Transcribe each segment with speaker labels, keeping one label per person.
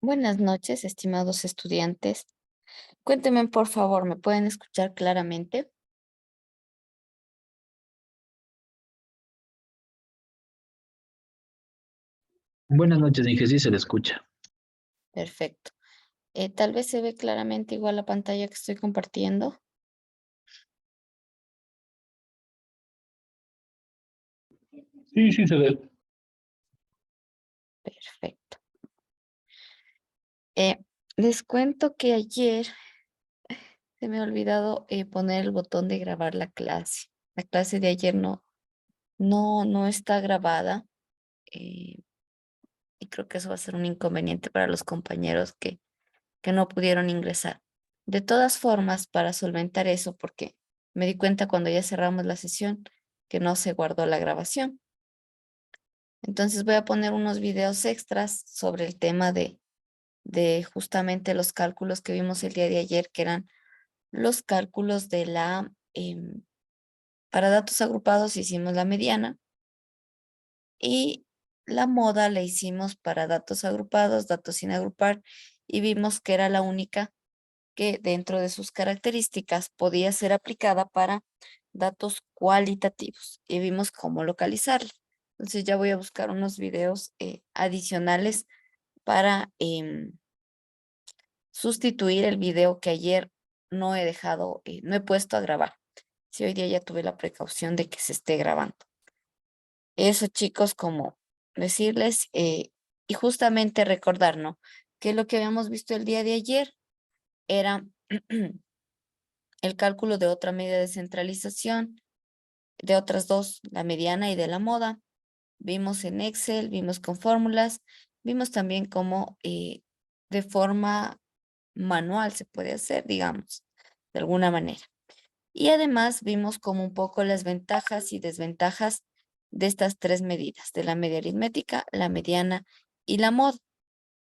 Speaker 1: Buenas noches, estimados estudiantes. Cuéntenme, por favor, ¿me pueden escuchar claramente?
Speaker 2: Buenas noches, dije, sí se le escucha.
Speaker 1: Perfecto. Tal vez se ve claramente igual la pantalla que estoy compartiendo.
Speaker 2: Sí, sí se ve.
Speaker 1: Perfecto. Eh, Les cuento que ayer se me ha olvidado poner el botón de grabar la clase. La clase de ayer no está grabada, eh, y creo que eso va a ser un inconveniente para los compañeros que no pudieron ingresar. De todas formas, para solventar eso, porque me di cuenta cuando ya cerramos la sesión que no se guardó la grabación. Entonces voy a poner unos videos extras sobre el tema de justamente los cálculos que vimos el día de ayer, que eran los cálculos de para datos agrupados hicimos la mediana y la moda la hicimos para datos agrupados, datos sin agrupar, y vimos que era la única que dentro de sus características podía ser aplicada para datos cualitativos y vimos cómo localizarlo. Entonces ya voy a buscar unos videos adicionales para sustituir el video que ayer no he dejado, no he puesto a grabar. Si hoy día ya tuve la precaución de que se esté grabando. Eso, chicos, como decirles y justamente recordar, ¿no? Que lo que habíamos visto el día de ayer era el cálculo de otra medida de centralización, de otras dos, la mediana y de la moda. Vimos en Excel, vimos con fórmulas, vimos también cómo de forma manual se puede hacer, digamos, de alguna manera. Y además vimos como un poco las ventajas y desventajas de estas tres medidas, de la media aritmética, la mediana y la moda,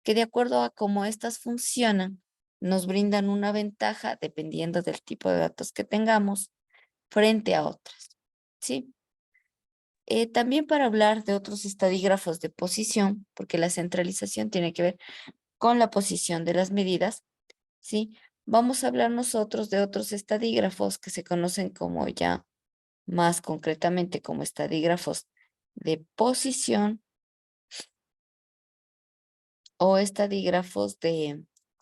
Speaker 1: que de acuerdo a cómo estas funcionan, nos brindan una ventaja dependiendo del tipo de datos que tengamos frente a otras, ¿sí? También para hablar de otros estadígrafos de posición, porque la centralización tiene que ver con la posición de las medidas, ¿sí? Vamos a hablar nosotros de otros estadígrafos que se conocen como ya más concretamente como estadígrafos de posición o estadígrafos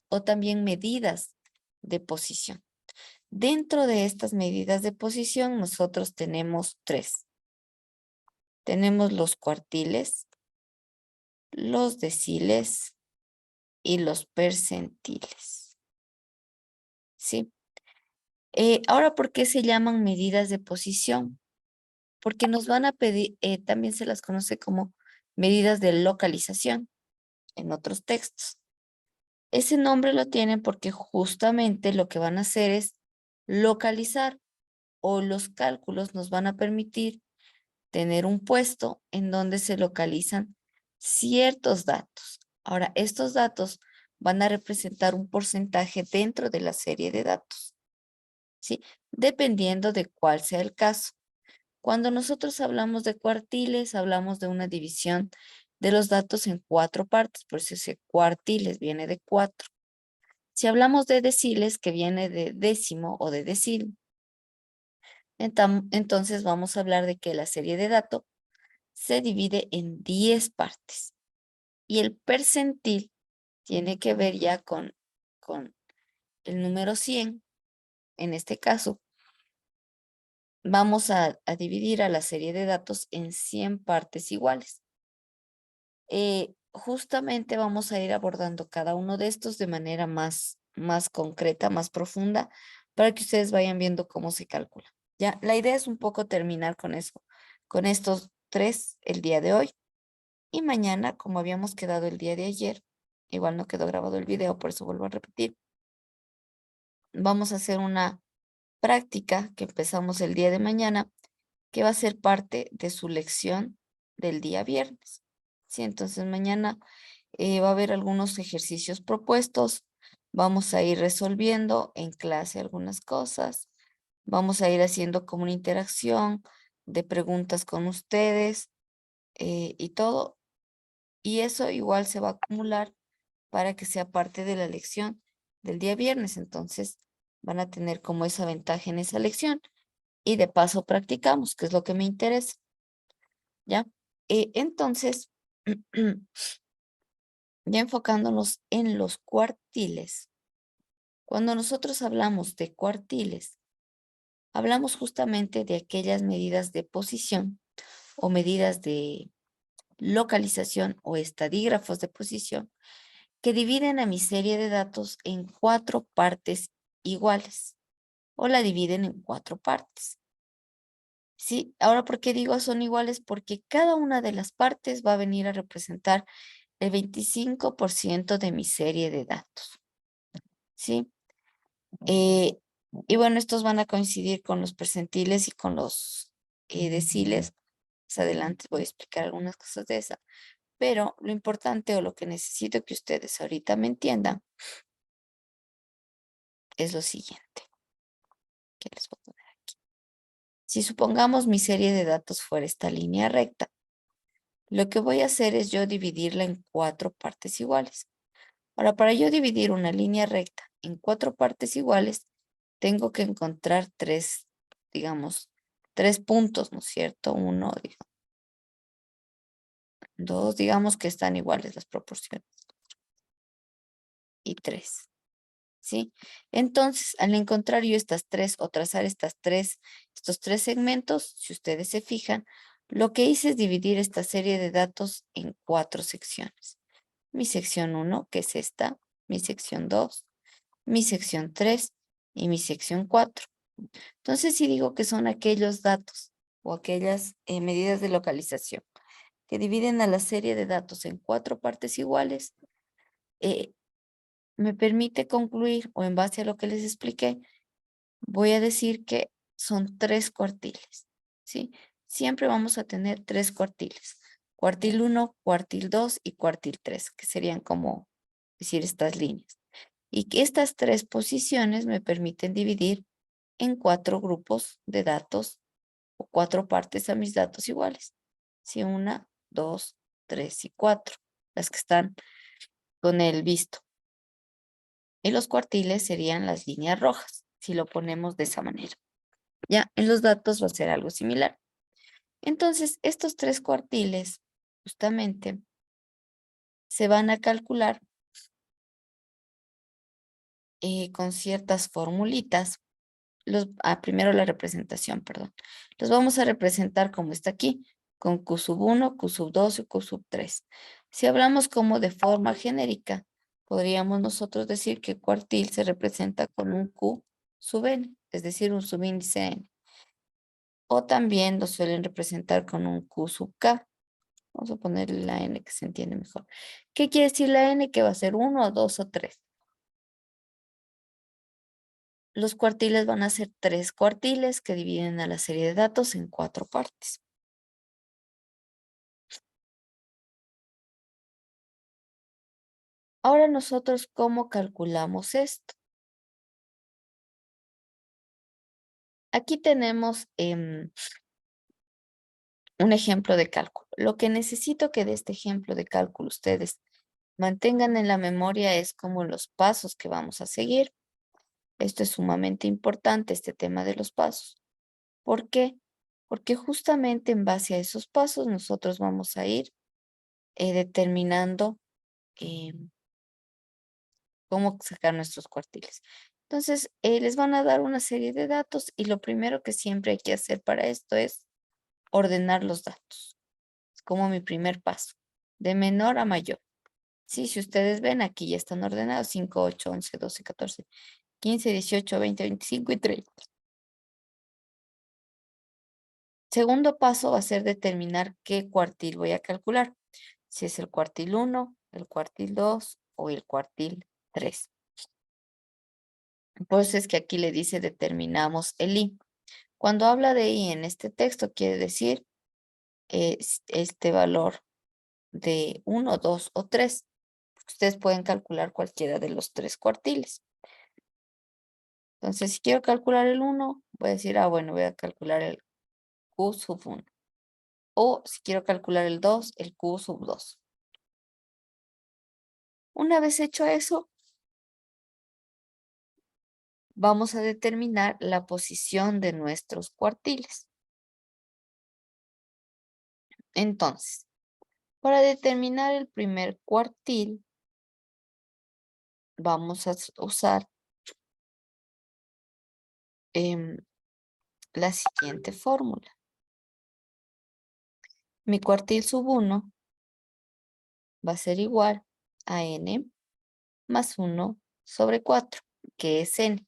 Speaker 1: o también medidas de posición. Dentro de estas medidas de posición, nosotros tenemos tres. Tenemos los cuartiles, los deciles y los percentiles, ¿sí? Ahora, ¿por qué se llaman medidas de posición? Porque nos van a pedir, también se las conoce como medidas de localización en otros textos. Ese nombre lo tienen porque justamente lo que van a hacer es localizar, o los cálculos nos van a permitir tener un puesto en donde se localizan ciertos datos. Ahora, estos datos van a representar un porcentaje dentro de la serie de datos, ¿sí? Dependiendo de cuál sea el caso. Cuando nosotros hablamos de cuartiles, hablamos de una división de los datos en cuatro partes, por eso ese cuartiles viene de cuatro. Si hablamos de deciles, que viene de décimo o de decil, entonces vamos a hablar de que la serie de datos se divide en 10 partes. Y el percentil tiene que ver ya con el número 100. En este caso, vamos a dividir a la serie de datos en 100 partes iguales. Justamente vamos a ir abordando cada uno de estos de manera más concreta, más profunda, para que ustedes vayan viendo cómo se calcula. Ya, la idea es un poco terminar con eso, con estos tres el día de hoy. Y mañana, como habíamos quedado el día de ayer, igual no quedó grabado el video, por eso vuelvo a repetir, vamos a hacer una práctica que empezamos el día de mañana, que va a ser parte de su lección del día viernes. Sí, entonces mañana va a haber algunos ejercicios propuestos, vamos a ir resolviendo en clase algunas cosas, vamos a ir haciendo como una interacción de preguntas con ustedes y todo, y eso igual se va a acumular para que sea parte de la lección del día viernes. Entonces, van a tener como esa ventaja en esa lección. Y de paso practicamos, que es lo que me interesa. ¿Ya? Entonces, ya enfocándonos en los cuartiles. Cuando nosotros hablamos de cuartiles, hablamos justamente de aquellas medidas de posición o medidas de localización o estadígrafos de posición que dividen a mi serie de datos en 4 partes iguales o la dividen en 4 partes. Sí, ahora, ¿por qué digo son iguales? Porque cada una de las partes va a venir a representar el 25% de mi serie de datos. ¿Sí? Eh, y bueno, estos van a coincidir con los percentiles y con los deciles. Más adelante voy a explicar algunas cosas de esa. Pero lo importante o lo que necesito que ustedes ahorita me entiendan es lo siguiente. Que les voy a poner aquí. Si supongamos mi serie de datos fuera esta línea recta, lo que voy a hacer es yo dividirla en 4 partes iguales. Ahora, para yo dividir una línea recta en 4 partes iguales, tengo que encontrar 3, digamos, 3 puntos, ¿no es cierto? 1, 2, digamos que están iguales las proporciones, y 3, ¿sí? Entonces, al encontrar yo estas 3 o trazar estos 3 segmentos, si ustedes se fijan, lo que hice es dividir esta serie de datos en 4 secciones. Mi sección 1, que es esta, mi sección 2, mi sección 3 y mi sección 4. Entonces, si digo que son aquellos datos o aquellas medidas de localización que dividen a la serie de datos en 4 partes iguales, eh, me permite concluir, o en base a lo que les expliqué, voy a decir que son 3 cuartiles, ¿sí? Siempre vamos a tener 3 cuartiles. Cuartil 1, cuartil 2 y cuartil 3, que serían como decir estas líneas. Y que estas 3 posiciones me permiten dividir en 4 grupos de datos o 4 partes a mis datos iguales. Si 1, 2, 3 y 4, las que están con el visto. Y los cuartiles serían las líneas rojas, si lo ponemos de esa manera. Ya, en los datos va a ser algo similar. Entonces, estos 3 cuartiles, justamente, se van a calcular con ciertas formulitas. Primero la representación, perdón. Los vamos a representar como está aquí, con Q sub 1, Q sub 2 y Q sub 3. Si hablamos como de forma genérica, podríamos nosotros decir que cuartil se representa con un Q sub n, es decir, un subíndice n. O también lo suelen representar con un Q sub k. Vamos a ponerle la n que se entiende mejor. ¿Qué quiere decir la n? Que va a ser 1, 2 o 3. Los cuartiles van a ser 3 cuartiles que dividen a la serie de datos en 4 partes. Ahora nosotros, ¿cómo calculamos esto? Aquí tenemos un ejemplo de cálculo. Lo que necesito que de este ejemplo de cálculo ustedes mantengan en la memoria es como los pasos que vamos a seguir. Esto es sumamente importante, este tema de los pasos. ¿Por qué? Porque justamente en base a esos pasos nosotros vamos a ir determinando cómo sacar nuestros cuartiles. Entonces, les van a dar una serie de datos y lo primero que siempre hay que hacer para esto es ordenar los datos. Es como mi primer paso, de menor a mayor. Sí, si ustedes ven, aquí ya están ordenados 5, 8, 11, 12, 14, 15, 18, 20, 25 y 30. Segundo paso va a ser determinar qué cuartil voy a calcular. Si es el cuartil 1, el cuartil 2 o el cuartil 3. Por eso es que aquí le dice determinamos el I. Cuando habla de I en este texto, quiere decir este valor de 1, 2 o 3. Ustedes pueden calcular cualquiera de los 3 cuartiles. Entonces, si quiero calcular el 1, voy a decir, bueno, voy a calcular el Q sub 1. O si quiero calcular el 2, el Q sub 2. Una vez hecho eso, vamos a determinar la posición de nuestros cuartiles. Entonces, para determinar el primer cuartil, vamos a usar la siguiente fórmula. Mi cuartil sub 1 va a ser igual a n más 1 sobre 4, que es n.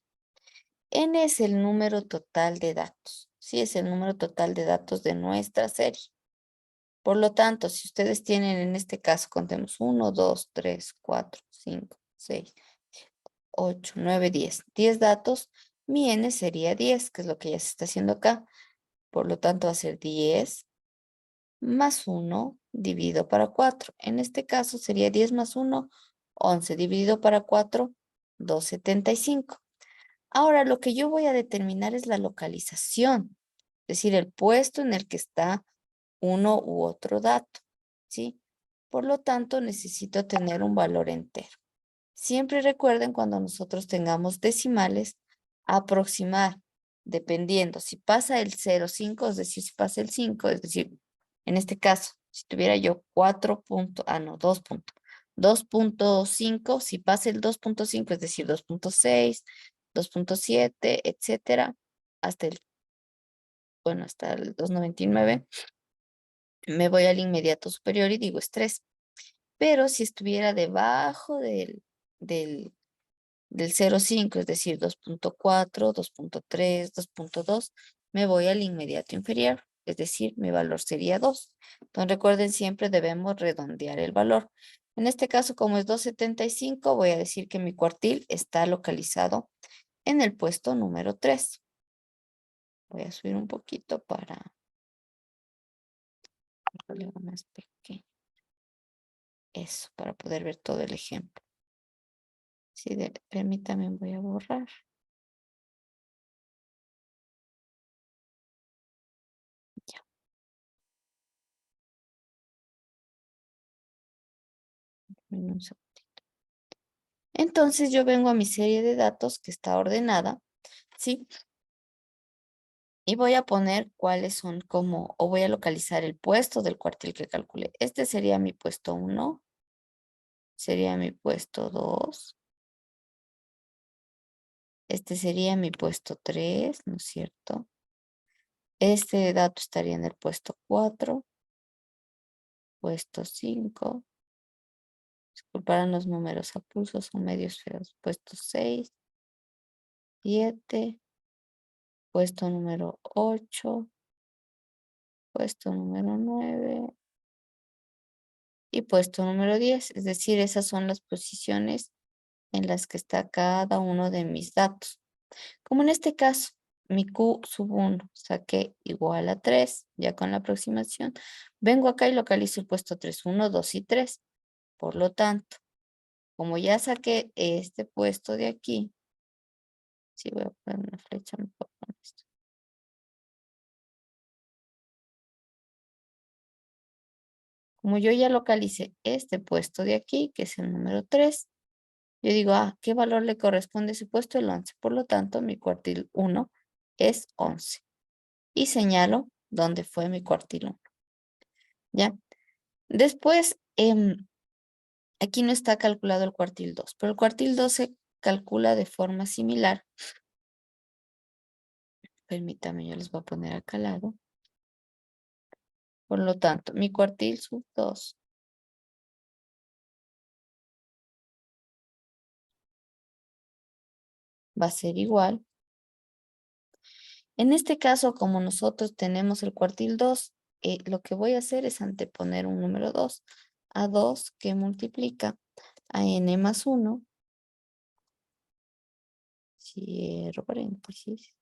Speaker 1: N es el número total de datos. Sí, es el número total de datos de nuestra serie. Por lo tanto, si ustedes tienen en este caso, contemos 1, 2, 3, 4, 5, 6, 8, 9, 10. 10 datos, mi n sería 10, que es lo que ya se está haciendo acá. Por lo tanto, va a ser 10 más 1 dividido para 4. En este caso sería 10 más 1, 11 dividido para 4, 275. Ahora lo que yo voy a determinar es la localización, es decir, el puesto en el que está uno u otro dato, ¿sí? Por lo tanto, necesito tener un valor entero. Siempre recuerden cuando nosotros tengamos decimales, aproximar, dependiendo. Si pasa el 0,5, es decir, si pasa el 5, es decir, en este caso, si tuviera yo 4 puntos, no, 2 puntos, 2.5, si pasa el 2.5, es decir, 2.6, 2.7, etcétera, hasta el, bueno, hasta el 2.99, me voy al inmediato superior y digo es 3. Pero si estuviera debajo del 0,5, es decir, 2.4, 2.3, 2.2, me voy al inmediato inferior, es decir, mi valor sería 2. Entonces recuerden, siempre debemos redondear el valor. En este caso, como es 2.75, voy a decir que mi cuartil está localizado en el puesto número 3. Voy a subir un poquito para hacerlo más pequeño. Eso, para poder ver todo el ejemplo. Si permítame, voy a borrar. Ya. Un segundo. Entonces yo vengo a mi serie de datos que está ordenada, ¿sí? Y voy a poner cuáles son como, o voy a localizar el puesto del cuartil que calculé. Este sería mi puesto 1, sería mi puesto 2, este sería mi puesto 3, ¿no es cierto? Este dato estaría en el puesto 4, puesto 5, disculparán los números a pulso, son medios feos, puesto 6, 7, puesto número 8, puesto número 9 y puesto número 10. Es decir, esas son las posiciones en las que está cada uno de mis datos. Como en este caso, mi Q sub 1 saqué igual a 3, ya con la aproximación. Vengo acá y localizo el puesto 3, 1, 2 y 3. Por lo tanto, como ya saqué este puesto de aquí, sí voy a poner una flecha mejor con esto. Como yo ya localicé este puesto de aquí, que es el número 3, yo digo, ¿qué valor le corresponde a ese puesto? El 11. Por lo tanto, mi cuartil 1 es 11. Y señalo dónde fue mi cuartil 1. ¿Ya? Después, aquí no está calculado el cuartil 2, pero el cuartil 2 se calcula de forma similar. Permítame, yo les voy a poner acá al lado. Por lo tanto, mi cuartil sub 2 va a ser igual. En este caso, como nosotros tenemos el cuartil 2, lo que voy a hacer es anteponer un número 2 a 2 que multiplica a n más 1. Cierro paréntesis.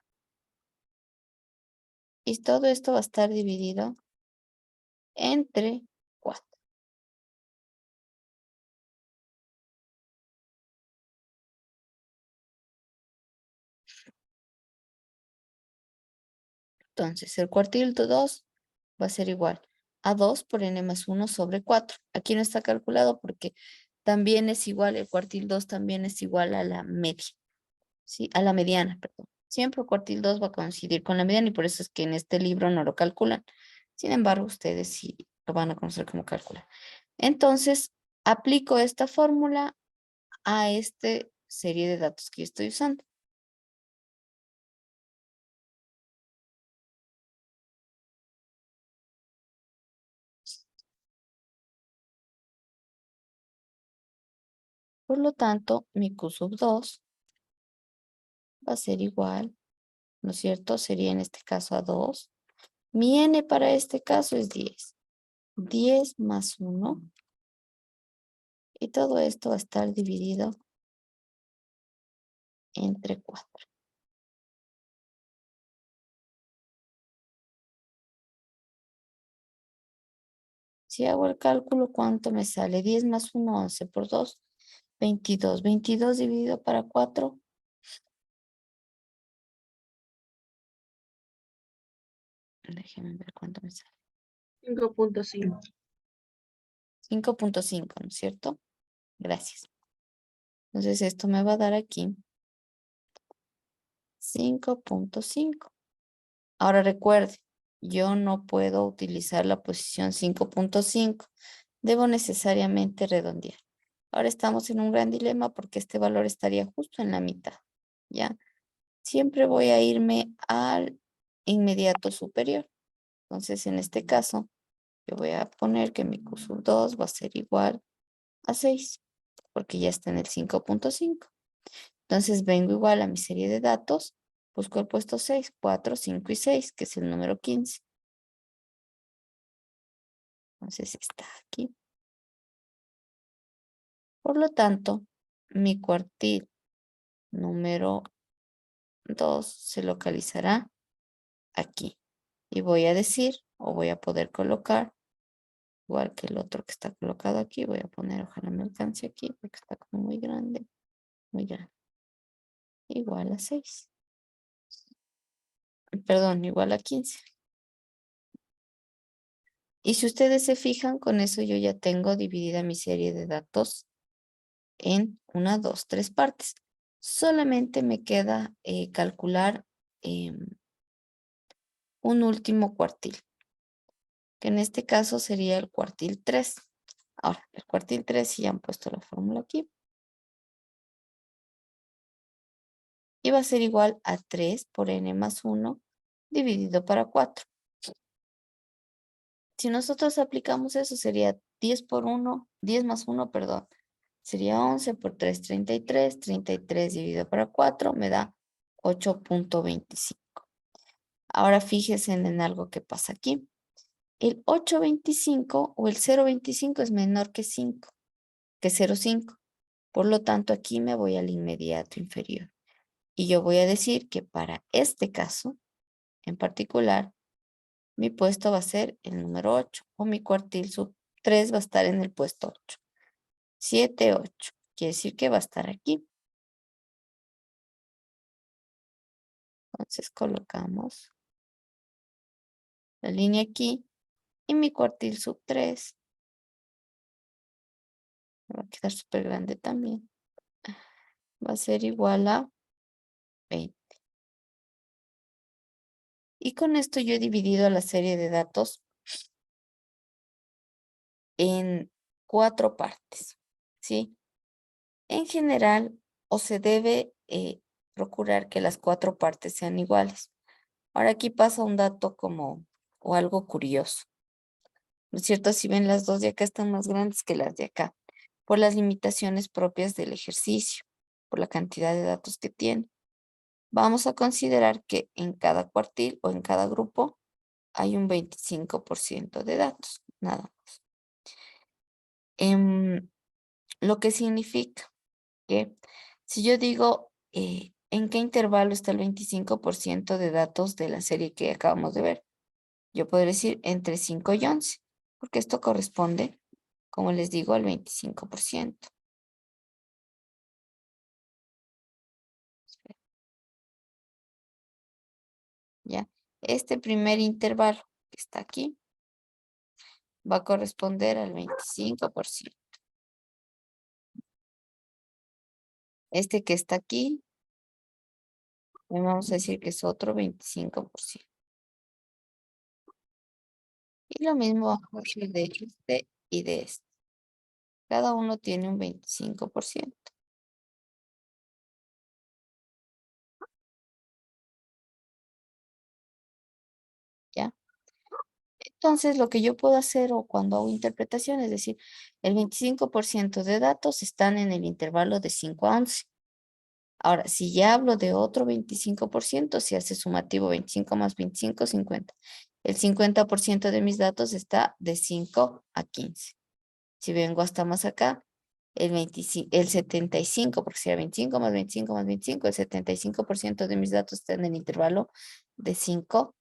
Speaker 1: Y todo esto va a estar dividido entre 4. Entonces, el cuartil de 2 va a ser igual a 2 por n más 1 sobre 4. Aquí no está calculado porque también es igual, el cuartil 2 también es igual a la media, ¿sí? A la mediana, perdón. Siempre el cuartil 2 va a coincidir con la mediana y por eso es que en este libro no lo calculan. Sin embargo, ustedes sí lo van a conocer como calcular. Entonces, aplico esta fórmula a esta serie de datos que yo estoy usando. Por lo tanto, mi Q sub 2 va a ser igual, ¿no es cierto? Sería en este caso a 2. Mi N para este caso es 10. 10 más 1. Y todo esto va a estar dividido entre 4. Si hago el cálculo, ¿cuánto me sale? 10 más 1, 11 por 2, 22. 22 dividido para 4. Déjenme ver cuánto me sale.
Speaker 3: 5.5.
Speaker 1: 5.5, ¿no es cierto? Gracias. Entonces esto me va a dar aquí 5.5. Ahora recuerde, yo no puedo utilizar la posición 5.5. Debo necesariamente redondear. Ahora estamos en un gran dilema porque este valor estaría justo en la mitad, ¿ya? Siempre voy a irme al inmediato superior. Entonces, en este caso, yo voy a poner que mi Q sub 2 va a ser igual a 6, porque ya está en el 5.5. Entonces, vengo igual a mi serie de datos, busco el puesto 6, 4, 5 y 6, que es el número 15. Entonces, está aquí. Por lo tanto, mi cuartil número 2 se localizará aquí. Y voy a decir, o voy a poder colocar, igual que el otro que está colocado aquí, voy a poner, ojalá me alcance aquí, porque está como muy grande, igual a 6. Perdón, igual a 15. Y si ustedes se fijan, con eso yo ya tengo dividida mi serie de datos en 1, 2, 3 partes. Solamente me queda calcular un último cuartil, que en este caso sería el cuartil 3. Ahora, el cuartil 3, si ya han puesto la fórmula aquí, y va a ser igual a 3 por n más 1 dividido para 4. Si nosotros aplicamos eso, sería 10 por 1, 10 más 1, perdón, sería 11 por 3, 33. 33 dividido para 4 me da 8.25. Ahora fíjense en algo que pasa aquí. El 8.25 o el 0.25 es menor que 5, que 0.5. Por lo tanto, aquí me voy al inmediato inferior. Y yo voy a decir que para este caso, en particular, mi puesto va a ser el número 8 o mi cuartil sub 3 va a estar en el puesto 8. 7, 8. Quiere decir que va a estar aquí. Entonces colocamos la línea aquí y mi cuartil sub 3 me va a quedar súper grande también. Va a ser igual a 20. Y con esto yo he dividido la serie de datos en 4 partes, ¿sí? En general, o se debe procurar que las 4 partes sean iguales. Ahora aquí pasa un dato como, o algo curioso, ¿no es cierto? Si ven, las dos de acá están más grandes que las de acá, por las limitaciones propias del ejercicio, por la cantidad de datos que tiene. Vamos a considerar que en cada cuartil o en cada grupo hay un 25% de datos, nada más. Lo que significa que si yo digo en qué intervalo está el 25% de datos de la serie que acabamos de ver, yo podría decir entre 5 y 11, porque esto corresponde, como les digo, al 25%. ¿Ya? Este primer intervalo que está aquí va a corresponder al 25%. Este que está aquí, le vamos a decir que es otro 25%. Y lo mismo vamos a hacer de este y de este. Cada uno tiene un 25%. ¿Ya? Entonces, lo que yo puedo hacer o cuando hago interpretación, es decir, el 25% de datos están en el intervalo de 5 a 11. Ahora, si ya hablo de otro 25%, si hace sumativo 25 más 25, 50. El 50% de mis datos está de 5 a 15. Si vengo hasta más acá, el 25, el 75, porque sería 25 más 25 más 25, el 75% de mis datos están en el intervalo de 5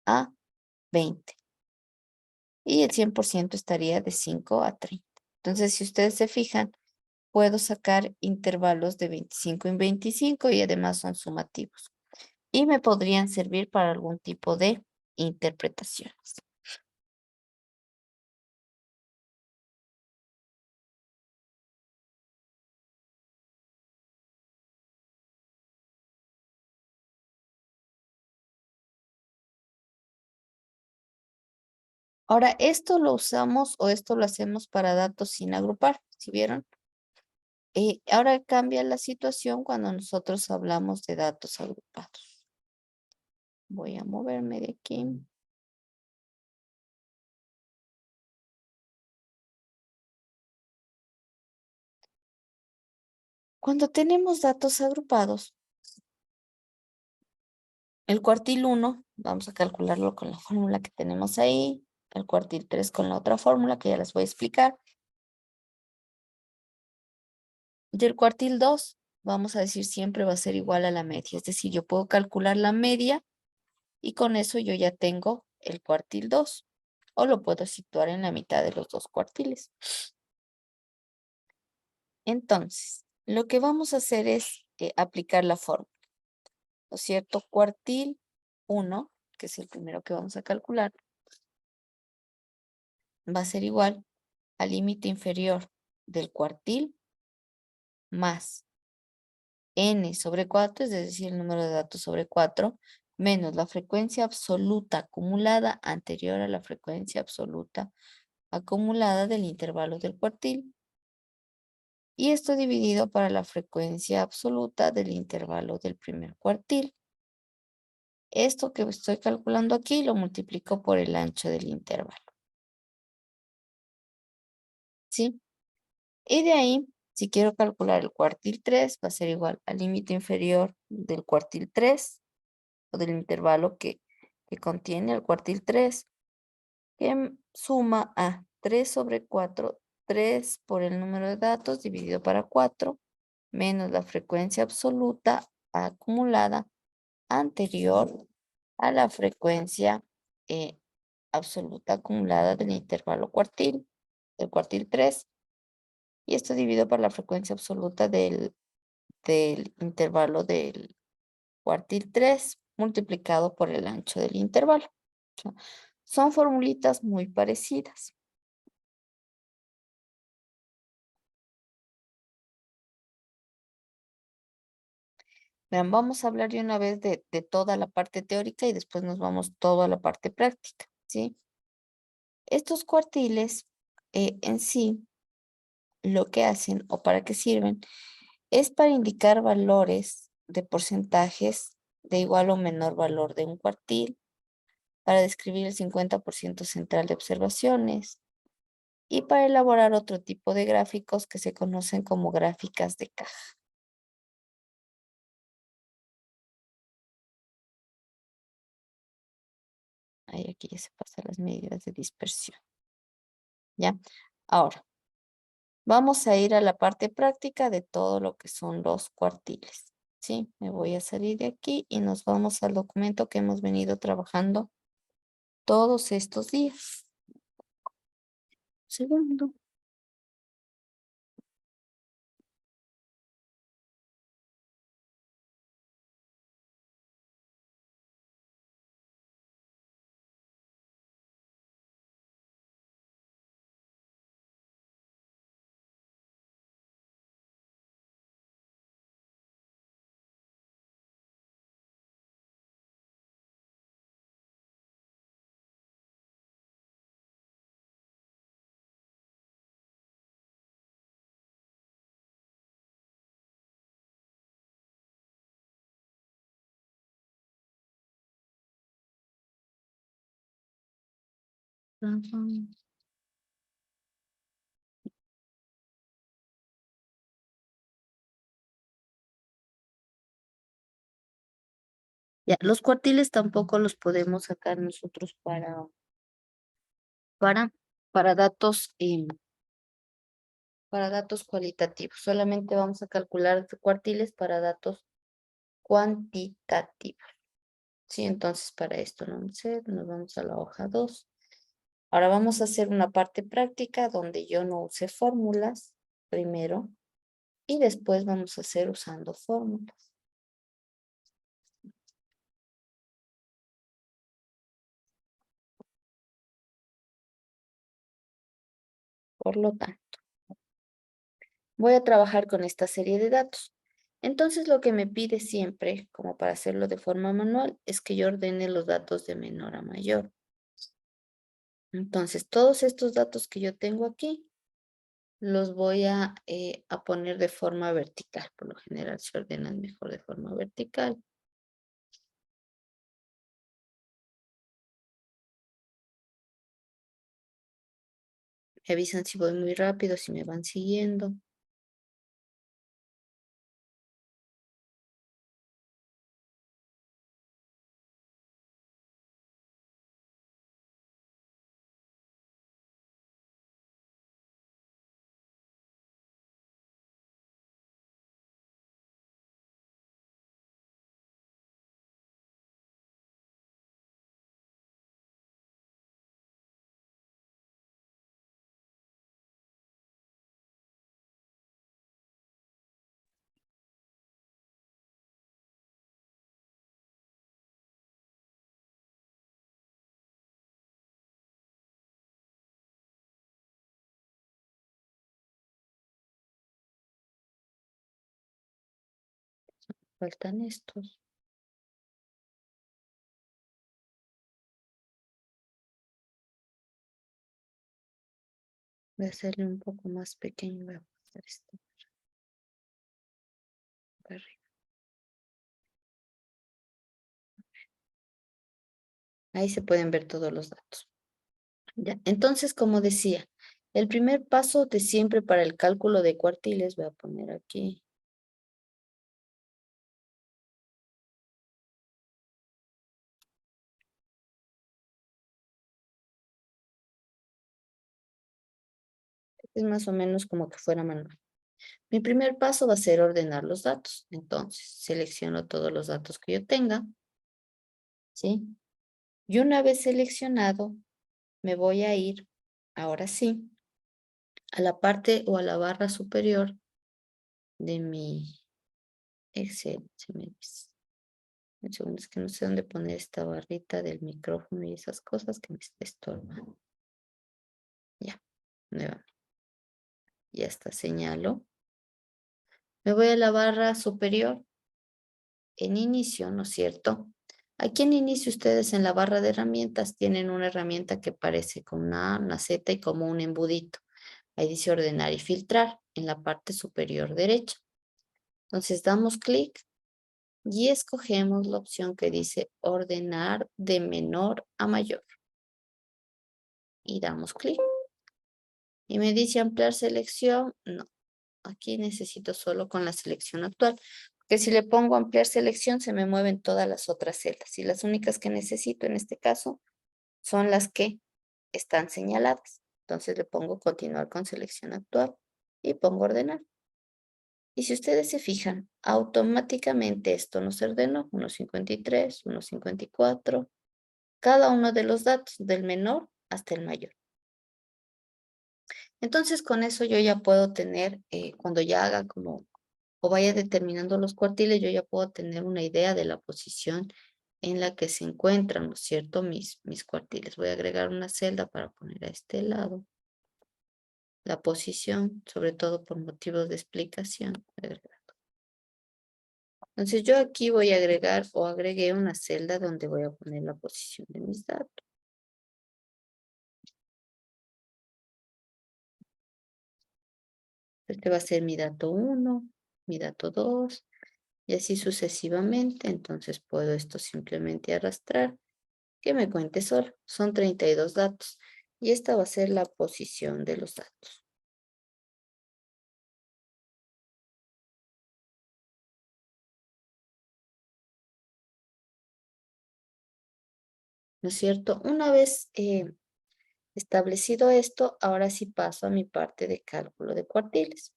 Speaker 1: a 20. Y el 100% estaría de 5 a 30. Entonces, si ustedes se fijan, puedo sacar intervalos de 25 en 25 y además son sumativos. Y me podrían servir para algún tipo de interpretaciones. Ahora, esto lo usamos o esto lo hacemos para datos sin agrupar, ¿sí vieron? Ahora cambia la situación cuando nosotros hablamos de datos agrupados. Voy a moverme de aquí. Cuando tenemos datos agrupados, el cuartil 1, vamos a calcularlo con la fórmula que tenemos ahí. El cuartil 3 con la otra fórmula que ya les voy a explicar. Del cuartil 2, vamos a decir siempre va a ser igual a la media. Es decir, yo puedo calcular la media y con eso yo ya tengo el cuartil 2. O lo puedo situar en la mitad de los dos cuartiles. Entonces, lo que vamos a hacer es aplicar la fórmula, ¿no es cierto? Cuartil 1, que es el primero que vamos a calcular, va a ser igual al límite inferior del cuartil más n sobre 4, es decir, el número de datos sobre 4, menos la frecuencia absoluta acumulada anterior a la frecuencia absoluta acumulada del intervalo del cuartil. Y esto dividido para la frecuencia absoluta del intervalo del primer cuartil. Esto que estoy calculando aquí lo multiplico por el ancho del intervalo. ¿Sí? Y de ahí, si quiero calcular el cuartil 3, va a ser igual al límite inferior del cuartil 3, o del intervalo que contiene el cuartil 3, que suma a 3 sobre 4, 3 por el número de datos dividido para 4, menos la frecuencia absoluta acumulada anterior a la frecuencia absoluta acumulada del intervalo cuartil, del cuartil 3, y esto dividido por la frecuencia absoluta del intervalo del cuartil 3 multiplicado por el ancho del intervalo. O sea, son formulitas muy parecidas. Vean, vamos a hablar de una vez de toda la parte teórica y después nos vamos todo a la parte práctica, ¿sí? Estos cuartiles en sí lo que hacen o para qué sirven es para indicar valores de porcentajes de igual o menor valor de un cuartil, para describir el 50% central de observaciones y para elaborar otro tipo de gráficos que se conocen como gráficas de caja. Ahí aquí ya se pasan las medidas de dispersión. ¿Ya? Ahora, vamos a ir a la parte práctica de todo lo que son los cuartiles. ¿Sí? Me voy a salir de aquí y nos vamos al documento que hemos venido trabajando todos estos días. Segundo. graban. Ya, los cuartiles tampoco los podemos sacar nosotros para, para datos, para datos cualitativos. Solamente vamos a calcular cuartiles para datos cuantitativos. Sí, entonces para esto no sé, nos vamos a la hoja 2. Ahora vamos a hacer una parte práctica donde yo no use fórmulas primero y después vamos a hacer usando fórmulas. Por lo tanto, voy a trabajar con esta serie de datos. Entonces lo que me pide siempre, como para hacerlo de forma manual, es que yo ordene los datos de menor a mayor. Entonces todos estos datos que yo tengo aquí, los voy a poner de forma vertical. Por lo general se ordenan mejor de forma vertical. Me avisan si voy muy rápido, si me van siguiendo. Faltan estos. Voy a hacerle un poco más pequeño. Voy a pasar esto para arriba. Ahí se pueden ver todos los datos. Ya. Entonces, como decía, el primer paso de siempre para el cálculo de cuartiles, voy a poner aquí. Es más o menos como que fuera manual. Mi primer paso va a ser ordenar los datos. Entonces, selecciono todos los datos que yo tenga. ¿Sí? Y una vez seleccionado, me voy a ir, ahora sí, a la parte o a la barra superior de mi Excel. Un segundo, es que no sé dónde poner esta barrita del micrófono y esas cosas que me estorban. Ya, nuevamente. Ya está, señalo. Me voy a la barra superior en inicio, ¿no es cierto? Aquí en inicio ustedes en la barra de herramientas tienen una herramienta que parece con una A, una Z y como un embudito. Ahí dice ordenar y filtrar en la parte superior derecha. Entonces damos clic y escogemos la opción que dice ordenar de menor a mayor. Y damos clic. Y me dice ampliar selección. No, aquí necesito solo con la selección actual. Porque si le pongo ampliar selección se me mueven todas las otras celdas. Y las únicas que necesito en este caso son las que están señaladas. Entonces le pongo continuar con selección actual y pongo ordenar. Y si ustedes se fijan, automáticamente esto nos ordenó 1.53, 1.54, cada uno de los datos del menor hasta el mayor. Entonces con eso yo ya puedo tener, cuando ya haga como, o vaya determinando los cuartiles, yo ya puedo tener una idea de la posición en la que se encuentran, ¿no es cierto? Mis cuartiles. Voy a agregar una celda para poner a este lado la posición, sobre todo por motivos de explicación. Entonces yo aquí voy a agregar o agregué una celda donde voy a poner la posición de mis datos. Este va a ser mi dato 1, mi dato 2 y así sucesivamente. Entonces puedo esto simplemente arrastrar que me cuente solo. Son 32 datos. Y esta va a ser la posición de los datos. ¿No es cierto? Una vez establecido esto, ahora sí paso a mi parte de cálculo de cuartiles.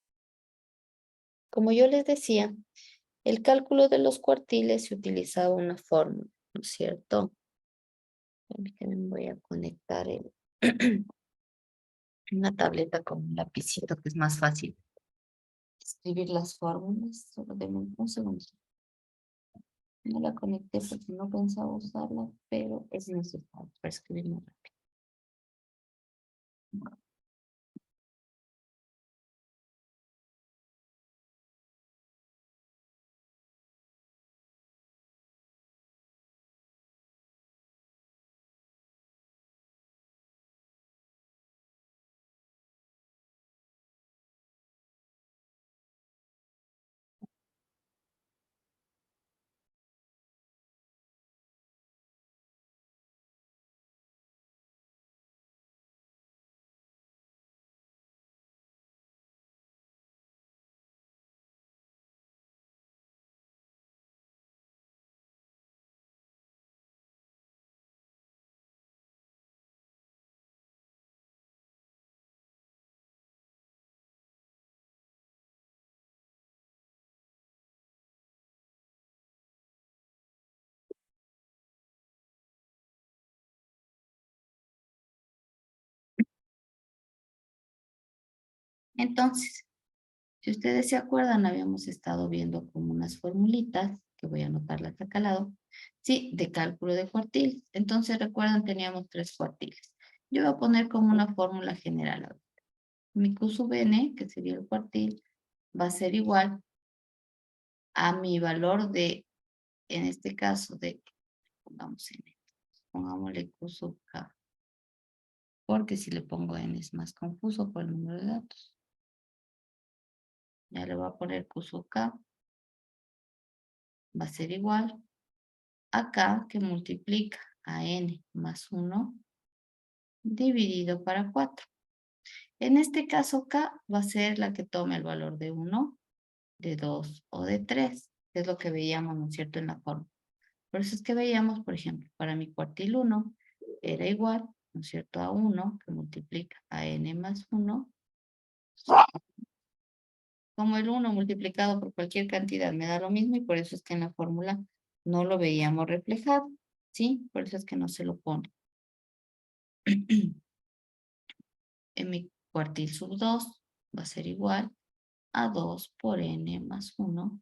Speaker 1: Como yo les decía, el cálculo de los cuartiles se utilizaba una fórmula, ¿no es cierto? Permítanme, voy a conectar una tableta con un lapicito que es más fácil escribir las fórmulas. Solo denme un segundo. No la conecté porque no pensaba usarla, pero es necesario para escribir más rápido. Entonces, si ustedes se acuerdan, habíamos estado viendo como unas formulitas, que voy a anotarlas acá al lado, sí, de cálculo de cuartiles. Entonces, recuerdan, teníamos 3 cuartiles. Yo voy a poner como una fórmula general ahorita. Mi Q sub n, que sería el cuartil, va a ser igual a mi valor de, en este caso, de, pongamos n, pongámosle Q sub k, porque si le pongo n es más confuso por el número de datos. Ya le voy a poner Q sub k, va a ser igual a k, que multiplica a n más 1 dividido para 4. En este caso k va a ser la que tome el valor de 1, de 2 o de 3, que es lo que veíamos, ¿no es cierto?, en la forma. Por eso es que veíamos, por ejemplo, para mi cuartil 1 era igual, ¿no es cierto?, a 1 que multiplica a n más 1. Como el 1 multiplicado por cualquier cantidad me da lo mismo y por eso es que en la fórmula no lo veíamos reflejado, ¿sí? Por eso es que no se lo pone. En mi cuartil sub 2 va a ser igual a 2 por n más 1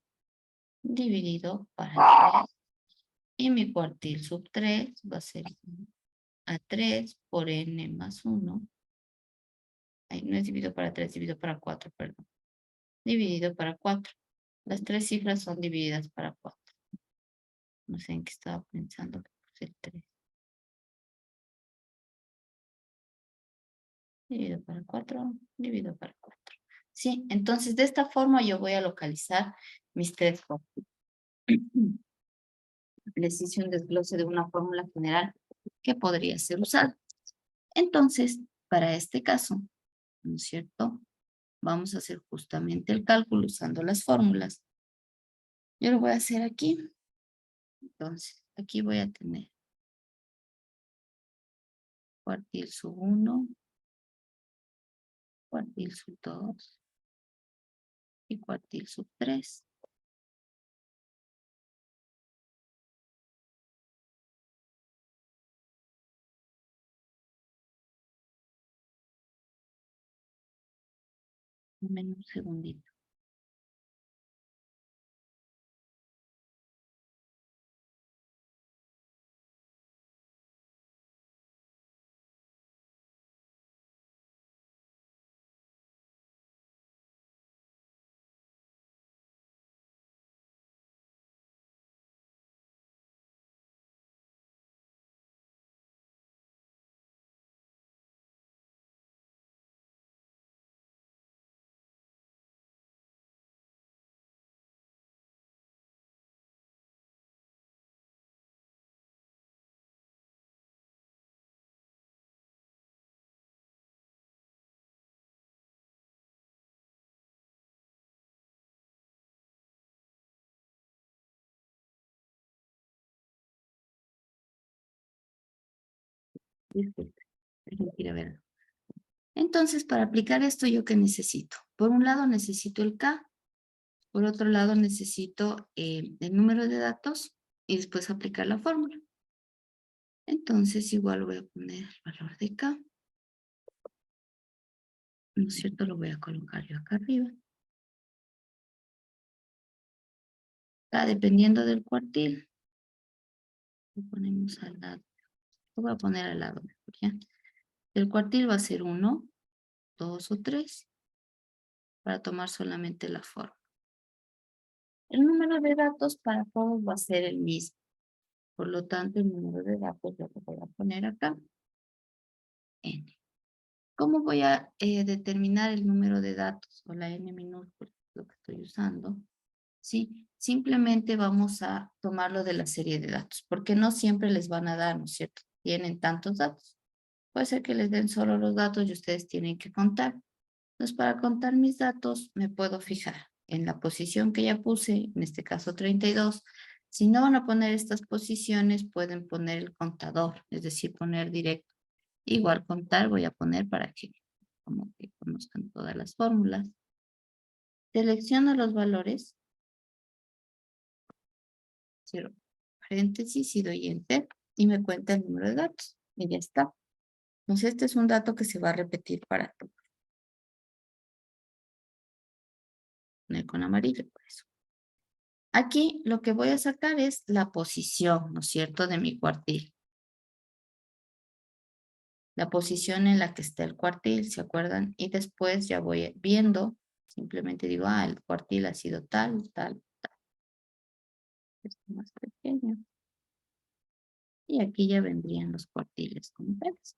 Speaker 1: dividido para 3. Y mi cuartil sub 3 va a ser a 3 por n más 1. Ahí no es dividido para 3, dividido para 4, perdón. Dividido para 4. Las 3 cifras son divididas para 4. No sé en qué estaba pensando que puse el 3. Dividido para 4, dividido para 4. Sí, entonces de esta forma yo voy a localizar mis 3 cuartiles. Les hice un desglose de una fórmula general que podría ser usada. Entonces, para este caso, ¿no es cierto?, vamos a hacer justamente el cálculo usando las fórmulas. Yo lo voy a hacer aquí. Entonces, aquí voy a tener cuartil sub 1, cuartil sub 2 y cuartil sub 3. Un segundito. Disculpe, tengo que ir a ver. Entonces, para aplicar esto, ¿yo qué necesito? Por un lado necesito el K, por otro lado necesito el número de datos y después aplicar la fórmula. Entonces, igual voy a poner el valor de K. ¿No es cierto? Lo voy a colocar yo acá arriba. K, dependiendo del cuartil. Lo ponemos al lado. Lo voy a poner al lado mejor, ¿ya? El cuartil va a ser 1, 2 o 3 para tomar solamente la forma. El número de datos para todos va a ser el mismo. Por lo tanto, el número de datos yo lo voy a poner acá. N. ¿Cómo voy a determinar el número de datos o la N minúscula, lo que estoy usando? ¿Sí? Simplemente vamos a tomarlo de la serie de datos, porque no siempre les van a dar, ¿no es cierto? Tienen tantos datos. Puede ser que les den solo los datos y ustedes tienen que contar. Entonces, para contar mis datos, me puedo fijar en la posición que ya puse, en este caso 32. Si no van a poner estas posiciones, pueden poner el contador, es decir, poner directo. Igual contar voy a poner para que como que conozcan todas las fórmulas. Selecciono los valores. Cierro paréntesis y doy enter y me cuenta el número de datos. Y ya está. Entonces, este es un dato que se va a repetir para todo. Poner con amarillo por eso. Aquí lo que voy a sacar es la posición, ¿no es cierto?, de mi cuartil. La posición en la que está el cuartil, ¿se acuerdan? Y después ya voy viendo, simplemente digo, el cuartil ha sido tal, tal, tal. Este más pequeño. Y aquí ya vendrían los cuartiles como tales.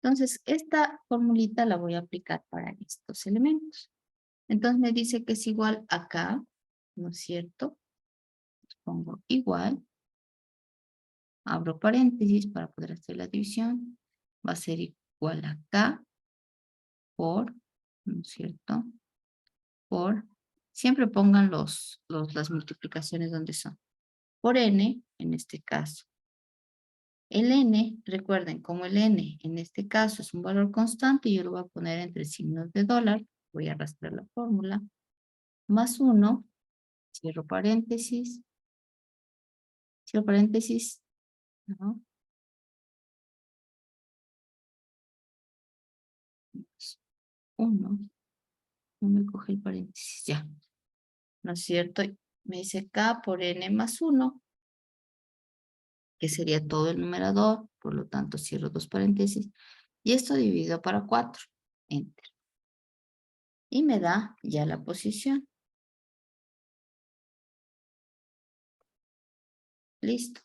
Speaker 1: Entonces, esta formulita la voy a aplicar para estos elementos. Entonces me dice que es igual acá, ¿no es cierto? Pongo igual. Abro paréntesis para poder hacer la división. Va a ser igual acá por, ¿no es cierto? Por, siempre pongan las multiplicaciones donde son. Por n, en este caso. El n, recuerden, como el n en este caso es un valor constante, yo lo voy a poner entre signos de dólar. Voy a arrastrar la fórmula. Más 1, cierro paréntesis. Cierro paréntesis, ¿no? 1, no me coge el paréntesis, ya. ¿No es cierto? Me dice K por N más 1, que sería todo el numerador, por lo tanto cierro dos paréntesis, y esto dividido para 4, enter. Y me da ya la posición. Listo.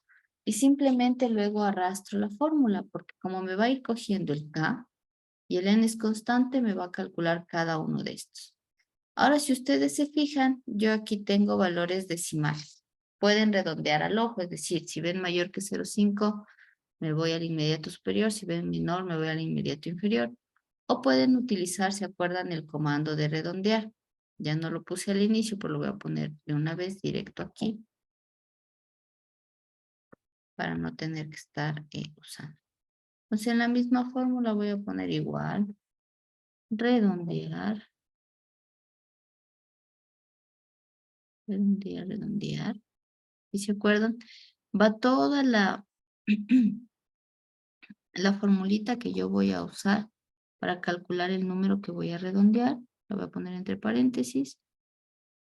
Speaker 1: Y simplemente luego arrastro la fórmula, porque como me va a ir cogiendo el K, y el N es constante, me va a calcular cada uno de estos. Ahora, si ustedes se fijan, yo aquí tengo valores decimales. Pueden redondear al ojo, es decir, si ven mayor que 0,5, me voy al inmediato superior. Si ven menor, me voy al inmediato inferior. O pueden utilizar, ¿se acuerdan? El comando de redondear. Ya no lo puse al inicio, pero lo voy a poner de una vez directo aquí. Para no tener que estar usando. Entonces, en la misma fórmula voy a poner igual. Redondear. Redondear, redondear. ¿Y se acuerdan? Va toda la formulita que yo voy a usar para calcular el número que voy a redondear. Lo voy a poner entre paréntesis.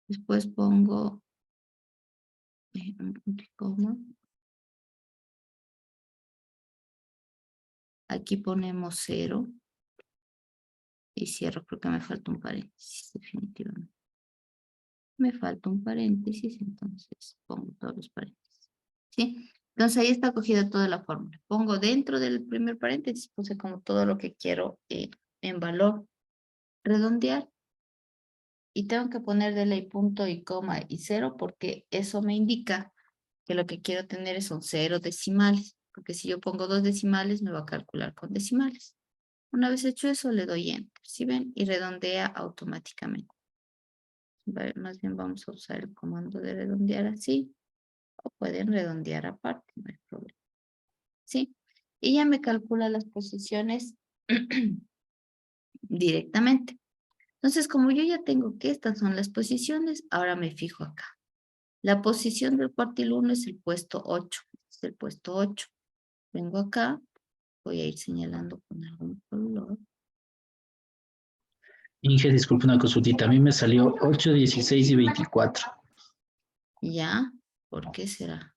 Speaker 1: Después pongo un coma. Aquí ponemos 0. Y cierro, creo que me falta un paréntesis, definitivamente. Me falta un paréntesis, entonces pongo todos los paréntesis. ¿Sí? Entonces ahí está cogida toda la fórmula. Pongo dentro del primer paréntesis, puse como todo lo que quiero en valor. Redondear. Y tengo que poner de ley punto y coma y 0 porque eso me indica que lo que quiero tener son 0 decimales. Porque si yo pongo 2 decimales, me va a calcular con decimales. Una vez hecho eso, le doy enter. ¿Sí ven? Y redondea automáticamente. Más bien vamos a usar el comando de redondear así. O pueden redondear aparte, no hay problema. ¿Sí? y ya me calcula las posiciones directamente. Entonces, como yo ya tengo que estas son las posiciones, ahora me fijo acá. La posición del cuartil 1 es el puesto 8. Es el puesto 8. Vengo acá, voy a ir señalando con algún color.
Speaker 2: Inge, disculpe una consultita. A mí me salió 8, 16 y 24.
Speaker 1: ¿Ya? ¿Por qué será?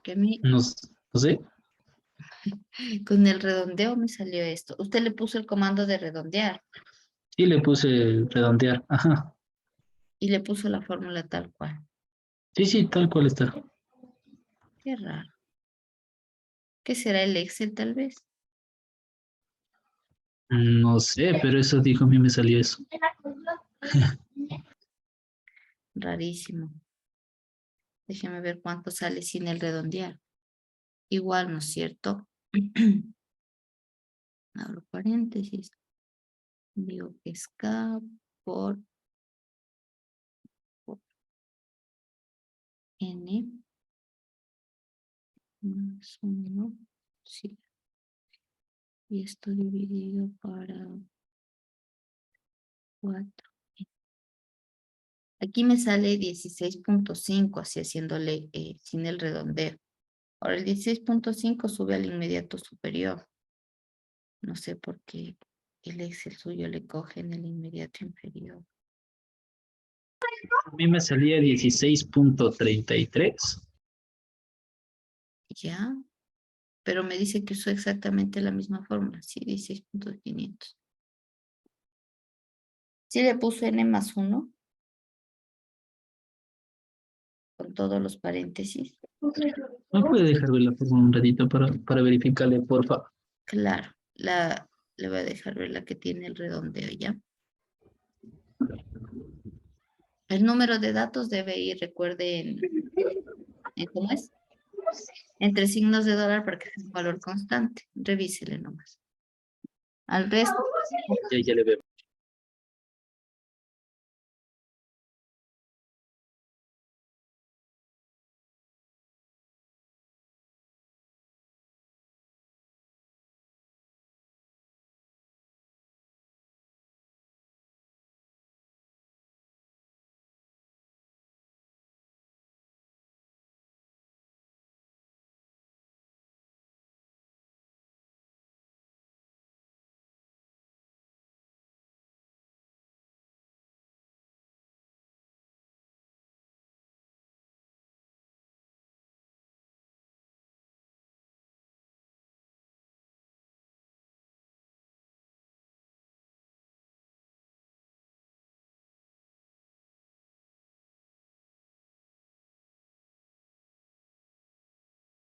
Speaker 1: Que a mí
Speaker 2: No, no sé.
Speaker 1: con el redondeo me salió esto. Usted le puso el comando de redondear
Speaker 2: Sí, le puse redondear. Ajá.
Speaker 1: y le puso la fórmula tal cual.
Speaker 2: Sí, sí, tal cual está.
Speaker 1: Qué raro. ¿Qué será el Excel tal vez?
Speaker 2: No sé, pero eso dijo, a mí me salió eso.
Speaker 1: Rarísimo. Déjeme ver cuánto sale sin el redondear. Igual, ¿no es cierto? Abro paréntesis. Digo que es K por N más 1. Sí. Y esto dividido para 4. Aquí me sale 16.5, así haciéndole sin el redondeo. Ahora el 16.5 sube al inmediato superior. No sé por qué el Excel suyo le coge en el inmediato inferior.
Speaker 2: A mí me salía 16.33.
Speaker 1: Ya, pero me dice que usó exactamente la misma fórmula. Sí, 16.500. Sí le puso N más 1 con todos los paréntesis.
Speaker 2: ¿No puede dejar ver la fórmula un ratito para verificarle, por favor?
Speaker 1: Claro, le voy a dejar ver la que tiene el redondeo, ¿ya? El número de datos debe ir, recuerden, ¿cómo es? Entre signos de dólar para que sea un valor constante. Revísele nomás. Al resto,
Speaker 2: Ya le veo.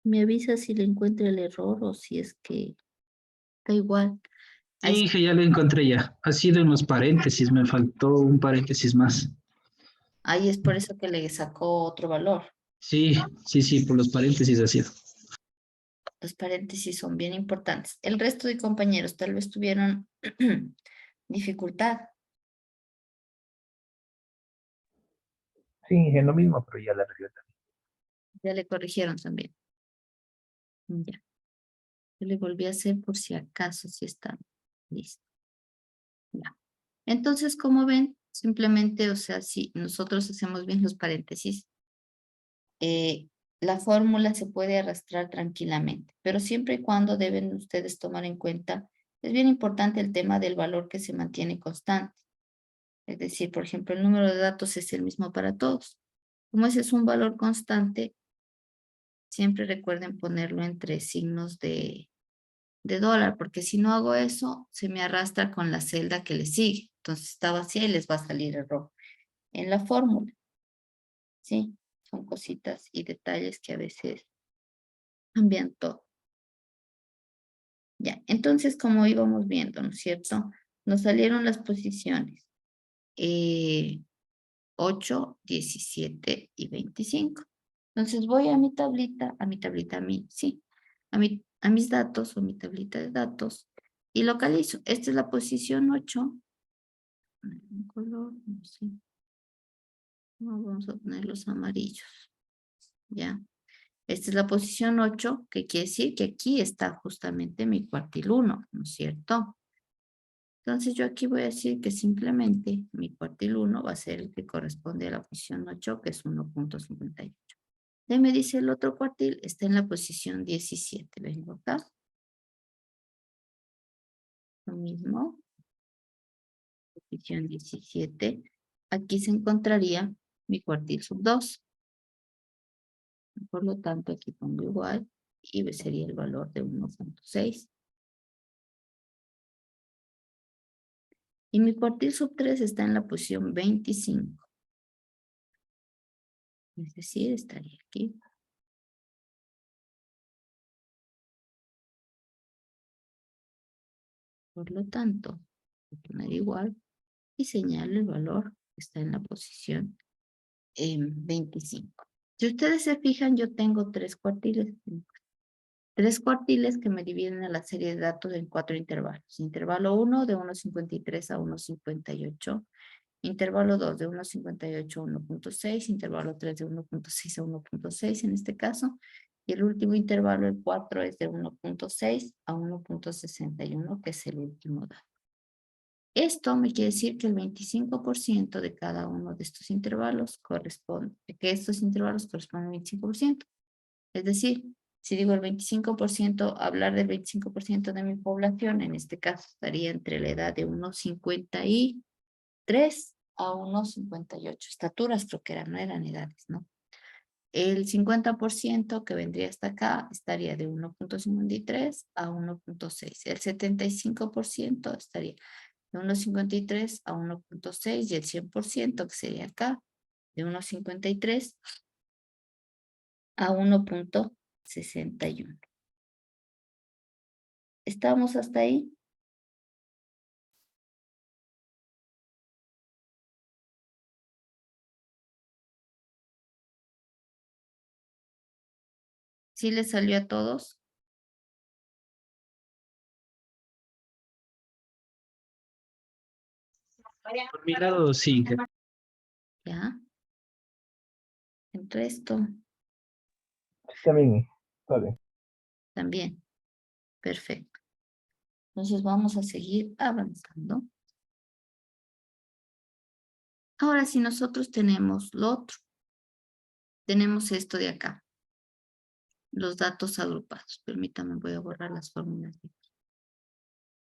Speaker 1: me avisa si le encuentra el error o si es que da igual. Ahí,
Speaker 2: Sí, Inge, ya lo encontré ya. Ha sido en los paréntesis, me faltó un paréntesis más.
Speaker 1: ahí es por eso que le sacó otro valor.
Speaker 2: Sí, sí, sí, por los paréntesis ha sido.
Speaker 1: Los paréntesis son bien importantes. El resto de compañeros tal vez tuvieron dificultad.
Speaker 4: Sí, en lo mismo, pero ya la arreglé.
Speaker 1: Ya le corrigieron también. Ya. Yo le volví a hacer por si acaso, si está listo. Ya. Entonces, como ven, simplemente, o sea, si nosotros hacemos bien los paréntesis, la fórmula se puede arrastrar tranquilamente, pero siempre y cuando deben ustedes tomar en cuenta, es bien importante el tema del valor que se mantiene constante. Es decir, por ejemplo, el número de datos es el mismo para todos. Como ese es un valor constante, siempre recuerden ponerlo entre signos de dólar, porque si no hago eso, se me arrastra con la celda que le sigue. Entonces está vacía y les va a salir error en la fórmula. ¿Sí? Son cositas y detalles que a veces cambian todo. Ya, entonces como íbamos viendo, ¿no es cierto? Nos salieron las posiciones 8, 17 y 25. Entonces voy sí, a mis datos o mi tablita de datos y localizo. Esta es la posición 8. Un color, no sé. No, vamos a poner los amarillos. ¿Ya? Esta es la posición 8, que quiere decir que aquí está justamente mi cuartil 1, ¿no es cierto? Entonces yo aquí voy a decir que simplemente mi cuartil 1 va a ser el que corresponde a la posición 8, que es 1.58. Y me dice el otro cuartil está en la posición 17. Vengo acá. Lo mismo. Posición 17. Aquí se encontraría mi cuartil sub 2. Por lo tanto, aquí pongo igual y sería el valor de 1.6. Y mi cuartil sub 3 está en la posición 25. Es decir, estaría aquí. Por lo tanto, voy a poner igual y señalo el valor que está en la posición 25. Si ustedes se fijan, yo tengo tres cuartiles. Tres cuartiles que me dividen a la serie de datos en 4 intervalos. Intervalo 1 de 1.53 a 1.58. Intervalo 2 de 1.58 a 1.6. Intervalo 3 de 1.6 a 1.6 en este caso. Y el último intervalo, el 4, es de 1.6 a 1.61, que es el último dato. Esto me quiere decir que el 25% de cada uno de estos intervalos corresponde, que estos intervalos corresponden al 25%. Es decir, si digo el 25%, hablar del 25% de mi población, en este caso estaría entre la edad de 1.53 a 1.58. Estaturas creo que eran, no eran edades, ¿no? El 50% que vendría hasta acá estaría de 1.53 a 1.6. El 75% estaría de 1.53 a 1.6 y el 100% que sería acá de 1.53 a 1.61. ¿Estamos hasta ahí? ¿Sí les salió a todos?
Speaker 2: Por mi lado, sí.
Speaker 1: ¿Ya? El resto
Speaker 4: También, vale.
Speaker 1: también. Perfecto. Entonces vamos a seguir avanzando. Ahora, si nosotros tenemos lo otro, tenemos esto de acá. Los datos agrupados. Permítanme, voy a borrar las fórmulas de aquí.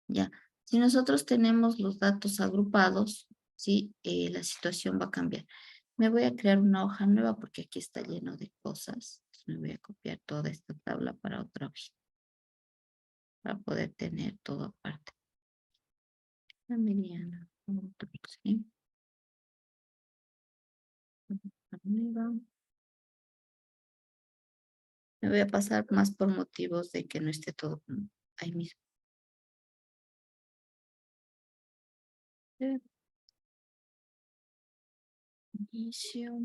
Speaker 1: Ya. Si nosotros tenemos los datos agrupados, sí, la situación va a cambiar. Me voy a crear una hoja nueva porque aquí está lleno de cosas. Entonces me voy a copiar toda esta tabla para otra hoja, para poder tener todo aparte. La mediana. ¿Sí? Arriba. Me voy a pasar más por motivos de que no esté todo ahí mismo. Inicio.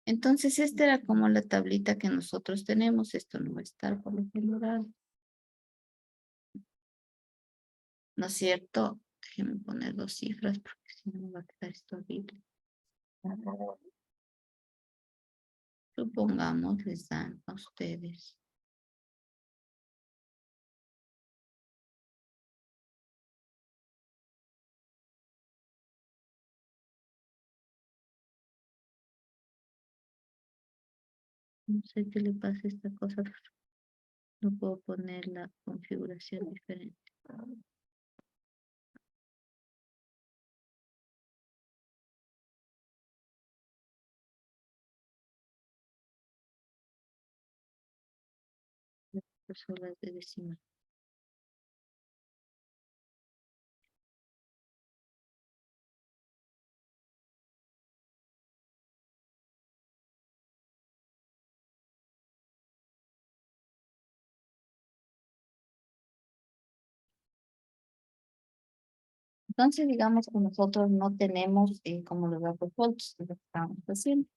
Speaker 1: Entonces, esta era como la tablita que nosotros tenemos. Esto no va a estar por lo general. ¿No es cierto? Déjenme poner 2 cifras porque si no me va a quedar esto horrible. Supongamos les dan a ustedes. No sé qué le pasa a esta cosa. No puedo poner la configuración diferente. Personas de decimal. Entonces, digamos que nosotros no tenemos como los datos sueltos, que es lo que estamos haciendo,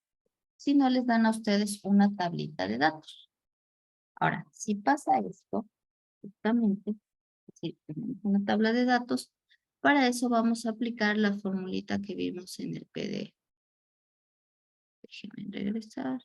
Speaker 1: sino les dan a ustedes una tablita de datos. Ahora, si pasa esto, justamente, es decir, tenemos una tabla de datos, para eso vamos a aplicar la formulita que vimos en el PDF. Déjenme regresar.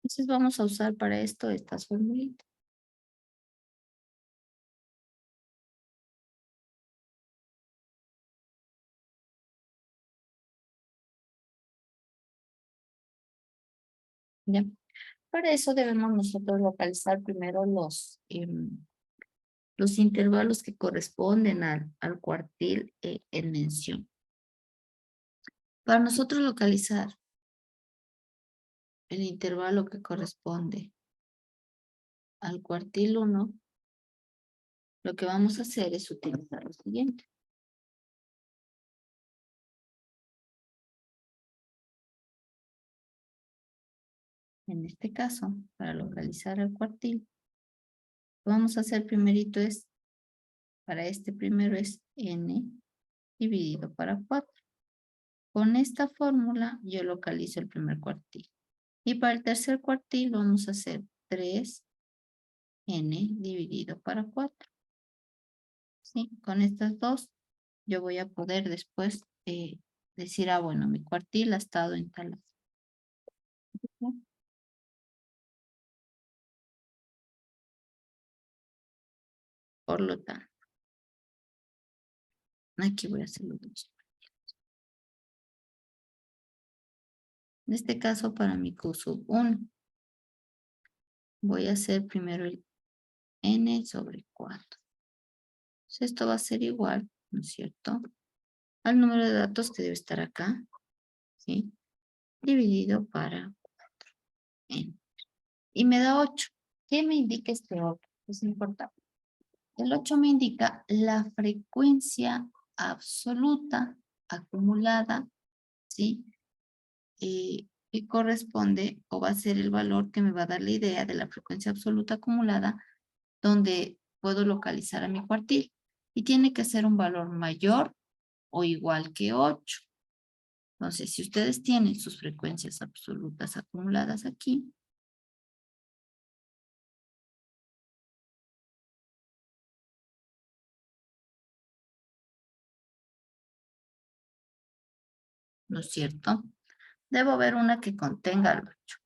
Speaker 1: Entonces vamos a usar para esto estas formulitas. ¿Ya? Para eso debemos nosotros localizar primero los intervalos que corresponden al cuartil en mención. Para nosotros localizar el intervalo que corresponde al cuartil 1, lo que vamos a hacer es utilizar lo siguiente. En este caso, para localizar el cuartil, lo que vamos a hacer primerito es, para este primero es n dividido para 4. Con esta fórmula yo localizo el primer cuartil. Y para el tercer cuartil vamos a hacer 3n dividido para 4. ¿Sí? Con estas dos yo voy a poder después decir, bueno, mi cuartil ha estado en tal. Por lo tanto, aquí voy a hacer los dos. En este caso, para mi Q sub 1, voy a hacer primero el n sobre 4. Entonces, esto va a ser igual, ¿no es cierto?, al número de datos que debe estar acá, ¿sí?, dividido para 4. N. Y me da 8. ¿Qué me indica este 8? Es importante. El 8 me indica la frecuencia absoluta acumulada, ¿sí?, que corresponde o va a ser el valor que me va a dar la idea de la frecuencia absoluta acumulada donde puedo localizar a mi cuartil. Y tiene que ser un valor mayor o igual que 8. Entonces, si ustedes tienen sus frecuencias absolutas acumuladas aquí, ¿no es cierto?, debo haber una que contenga el 8.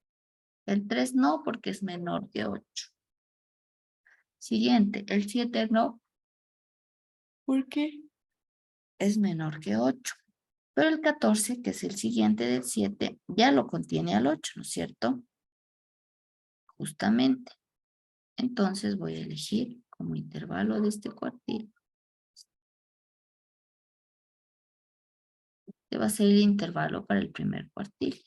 Speaker 1: El 3 no, porque es menor que 8. Siguiente, el 7 no. ¿Por qué? Es menor que 8. Pero el 14, que es el siguiente del 7, ya lo contiene al 8, ¿no es cierto? Justamente. Entonces voy a elegir como intervalo de este cuartil. Este va a ser el intervalo para el primer cuartil.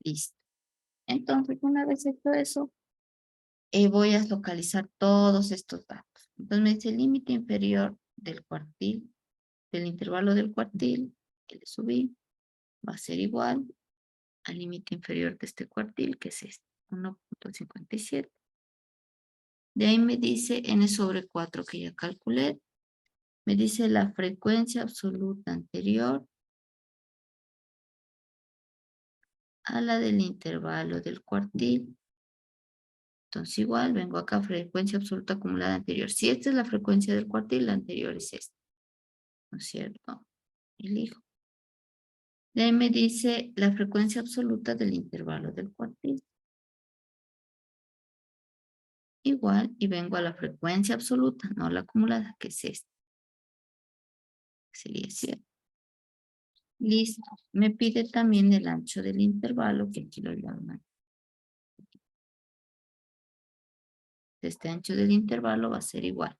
Speaker 1: Listo. Entonces, una vez hecho eso, voy a localizar todos estos datos. Entonces me dice el límite inferior del cuartil, del intervalo del cuartil, que le subí, va a ser igual al límite inferior de este cuartil, que es este, 1.57. De ahí me dice n sobre 4 que ya calculé. Me dice la frecuencia absoluta anterior a la del intervalo del cuartil. Entonces igual vengo acá, frecuencia absoluta acumulada anterior. Si esta es la frecuencia del cuartil, la anterior es esta. ¿No es cierto? Elijo. De ahí me dice la frecuencia absoluta del intervalo del cuartil. Igual, y vengo a la frecuencia absoluta, no la acumulada, que es esta. Sería cierto. Listo. Me pide también el ancho del intervalo, que aquí lo llaman. Este ancho del intervalo va a ser igual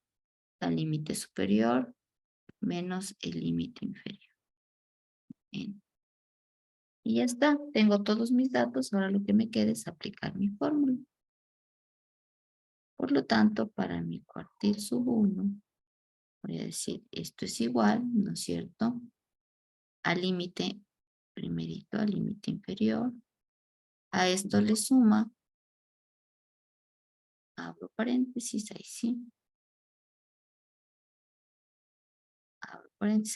Speaker 1: al límite superior menos el límite inferior. Bien. Y ya está. Tengo todos mis datos. Ahora lo que me queda es aplicar mi fórmula. Por lo tanto, para mi cuartil sub 1, voy a decir, esto es igual, ¿no es cierto? Al límite primerito, al límite inferior. A esto le suma, abro paréntesis, ahí sí.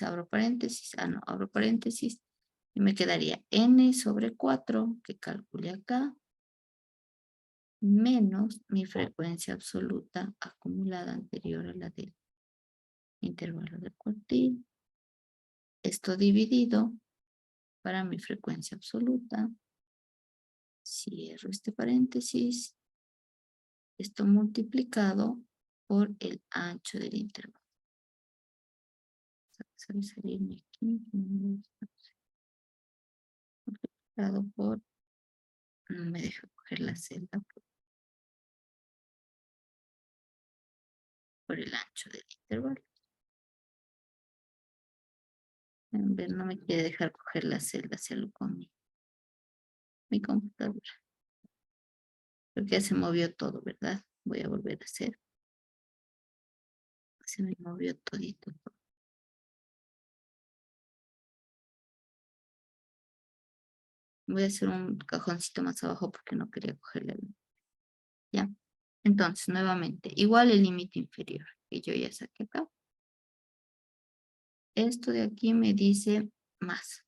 Speaker 1: Abro paréntesis, no, abro paréntesis. Y me quedaría n sobre 4, que calcule acá, menos mi frecuencia absoluta acumulada anterior a la del intervalo del cuartil. Esto dividido para mi frecuencia absoluta. Cierro este paréntesis. Esto multiplicado por el ancho del intervalo. Salirme aquí. Multiplicado por... No me deja coger la celda. Por el ancho del intervalo. A ver, no me quiere dejar coger la celda hacia lo con mi computadora. Creo que ya se movió todo, ¿verdad? Voy a volver a hacer. Se me movió todito. Voy a hacer un cajoncito más abajo porque no quería cogerle. Ya. Entonces, nuevamente, igual el límite inferior que yo ya saqué acá. Esto de aquí me dice más.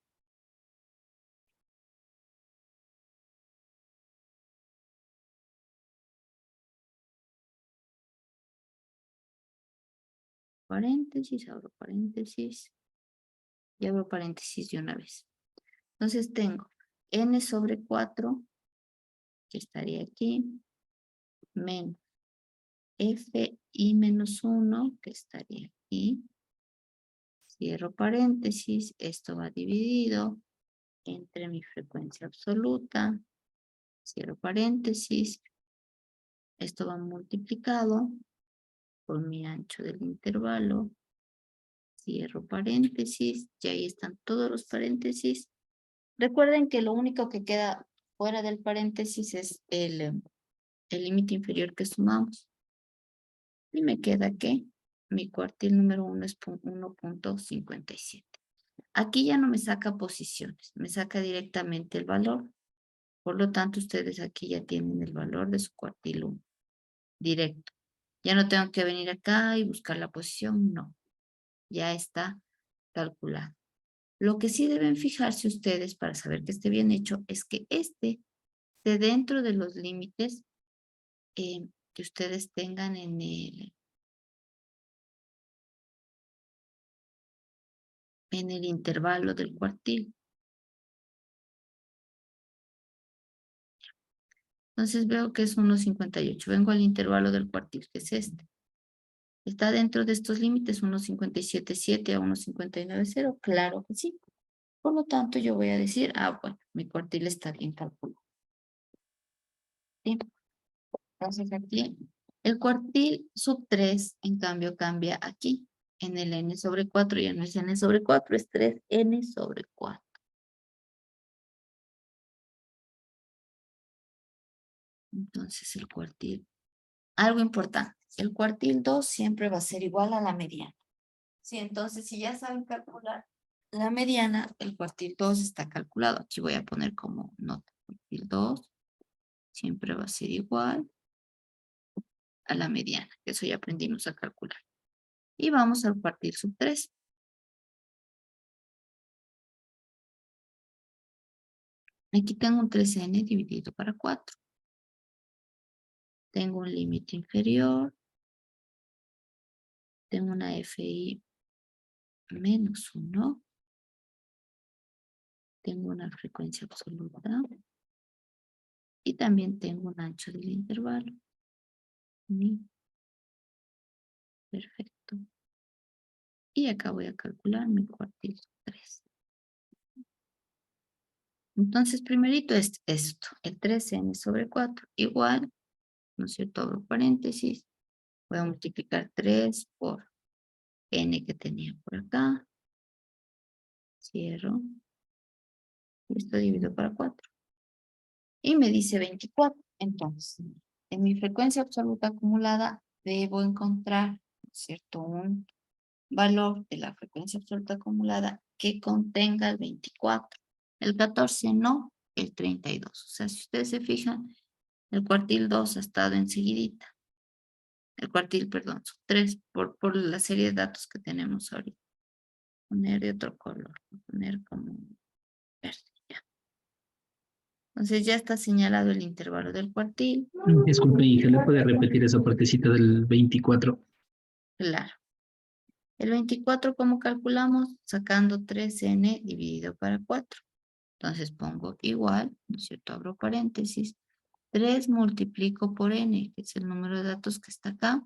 Speaker 1: Paréntesis, abro paréntesis. Y abro paréntesis de una vez. Entonces tengo n sobre 4, que estaría aquí, menos fi menos 1, que estaría aquí. Cierro paréntesis, esto va dividido entre mi frecuencia absoluta. Cierro paréntesis, esto va multiplicado por mi ancho del intervalo. Cierro paréntesis, y ahí están todos los paréntesis. Recuerden que lo único que queda fuera del paréntesis es el límite inferior que sumamos. Y me queda que mi cuartil número 1 es 1.57. Aquí ya no me saca posiciones, me saca directamente el valor. Por lo tanto, ustedes aquí ya tienen el valor de su cuartil 1. Directo. Ya no tengo que venir acá y buscar la posición, no. Ya está calculado. Lo que sí deben fijarse ustedes para saber que esté bien hecho es que esté dentro de los límites que ustedes tengan en el intervalo del cuartil. Entonces veo que es 1.58. Vengo al intervalo del cuartil, que es este. ¿Está dentro de estos límites 1.57.7 a 1.59.0? Claro que sí. Por lo tanto, yo voy a decir, bueno, mi cuartil está bien calculado. cuartil. Entonces aquí, el cuartil sub 3, en cambio, cambia aquí. En el n sobre 4 ya no es n sobre 4, es 3n sobre 4. Entonces el cuartil, algo importante, el cuartil 2 siempre va a ser igual a la mediana. Sí, entonces si ya saben calcular la mediana, el cuartil 2 está calculado. Aquí voy a poner como nota. Cuartil 2 siempre va a ser igual a la mediana, que eso ya aprendimos a calcular. Y vamos al cuartil sub 3. Aquí tengo un 3n dividido para 4. Tengo un límite inferior. Tengo una FI menos 1. Tengo una frecuencia absoluta. Y también tengo un ancho del intervalo. Perfecto. Y acá voy a calcular mi cuartil sub 3. Entonces, primerito es esto, el 3n sobre 4, igual, ¿no es cierto? Abro paréntesis, voy a multiplicar 3 por n que tenía por acá, cierro, y esto divido para 4. Y me dice 24, entonces, en mi frecuencia absoluta acumulada, debo encontrar, ¿no es cierto?, un valor de la frecuencia absoluta acumulada que contenga el 24. El 14 no, el 32. O sea, si ustedes se fijan, el cuartil 2 ha estado enseguidita. El cuartil, perdón, sub 3, por la serie de datos que tenemos ahorita. Poner de otro color, poner como verde, ya. Entonces ya está señalado el intervalo del cuartil.
Speaker 2: Disculpe, hija, ¿le puede repetir esa partecita del 24?
Speaker 1: Claro. El 24, ¿cómo calculamos? Sacando 3n dividido para 4. Entonces pongo igual, ¿no es cierto? Abro paréntesis. 3 multiplico por n, que es el número de datos que está acá.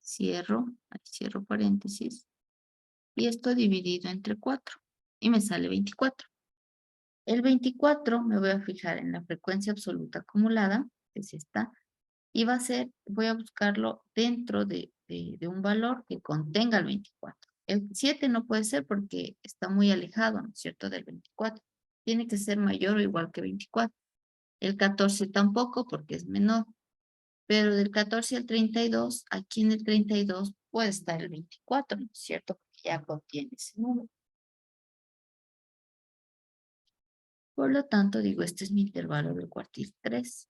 Speaker 1: Cierro, ahí cierro paréntesis. Y esto dividido entre 4. Y me sale 24. El 24 me voy a fijar en la frecuencia absoluta acumulada, que es esta. Y va a ser, voy a buscarlo dentro de un valor que contenga el 24. El 7 no puede ser porque está muy alejado, ¿no es cierto?, del 24. Tiene que ser mayor o igual que 24. El 14 tampoco porque es menor. Pero del 14 al 32, aquí en el 32 puede estar el 24, ¿no es cierto? Porque ya contiene ese número. Por lo tanto, digo, este es mi intervalo del cuartil 3.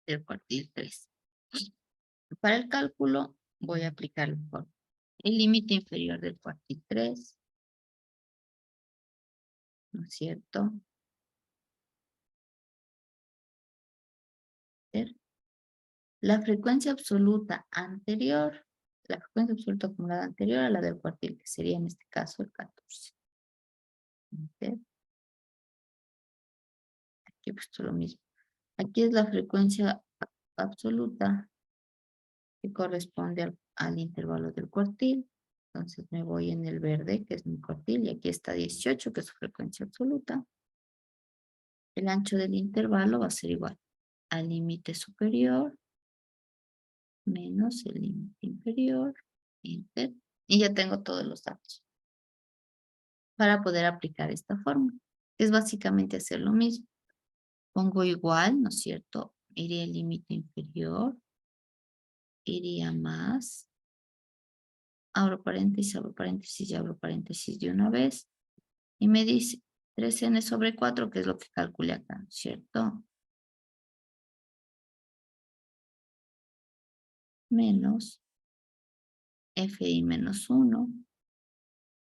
Speaker 1: Del cuartil 3. Para el cálculo voy a aplicar el límite inferior del cuartil 3. ¿No es cierto? La frecuencia absoluta anterior, la frecuencia absoluta acumulada anterior a la del cuartil, que sería en este caso el 14. ¿Sí? Aquí he puesto lo mismo. Aquí es la frecuencia absoluta que corresponde al intervalo del cuartil. Entonces me voy en el verde, que es mi cuartil, y aquí está 18, que es su frecuencia absoluta. El ancho del intervalo va a ser igual al límite superior menos el límite inferior, enter, y ya tengo todos los datos para poder aplicar esta fórmula. Es básicamente hacer lo mismo. Pongo igual, ¿no es cierto? Iría el límite inferior, iría más, abro paréntesis y abro paréntesis de una vez, y me dice 3n sobre 4, que es lo que calculé acá, ¿no es cierto? Menos fi menos 1,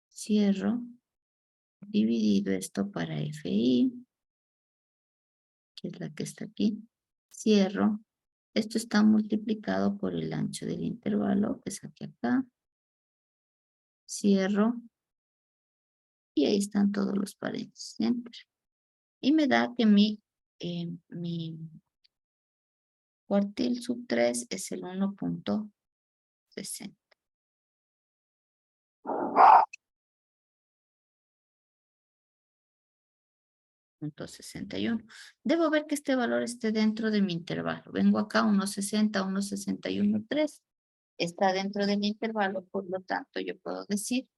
Speaker 1: cierro, dividido esto para fi, que es la que está aquí, cierro, esto está multiplicado por el ancho del intervalo, que saqué acá, cierro, y ahí están todos los paréntesis, enter. Y me da que mi cuartil sub 3 es el 1.60. 1.61. Debo ver que este valor esté dentro de mi intervalo. Vengo acá 1.60, 1.61.3. Está dentro del intervalo, por lo tanto yo puedo decir,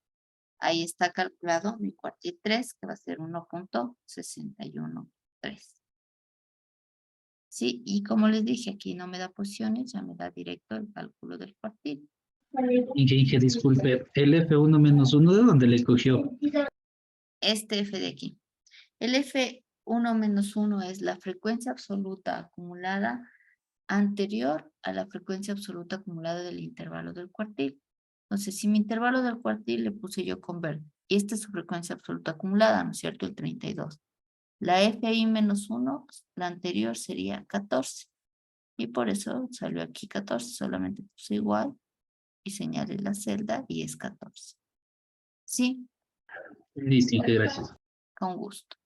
Speaker 1: ahí está calculado mi cuartil 3, que va a ser 1.61.3. Sí, y como les dije, aquí no me da posiciones, ya me da directo el cálculo del cuartil.
Speaker 2: Y que disculpe, el F1 menos 1, ¿de dónde le cogió?
Speaker 1: Este F de aquí. El F1 menos 1 es la frecuencia absoluta acumulada anterior a la frecuencia absoluta acumulada del intervalo del cuartil. Entonces, si mi intervalo del cuartil le puse yo con verde, y esta es su frecuencia absoluta acumulada, ¿no es cierto? El 32. La FI menos 1, la anterior sería 14. Y por eso salió aquí 14, solamente puse igual y señalé la celda y es 14. Sí,
Speaker 2: Listo, Inge, gracias.
Speaker 1: con gusto.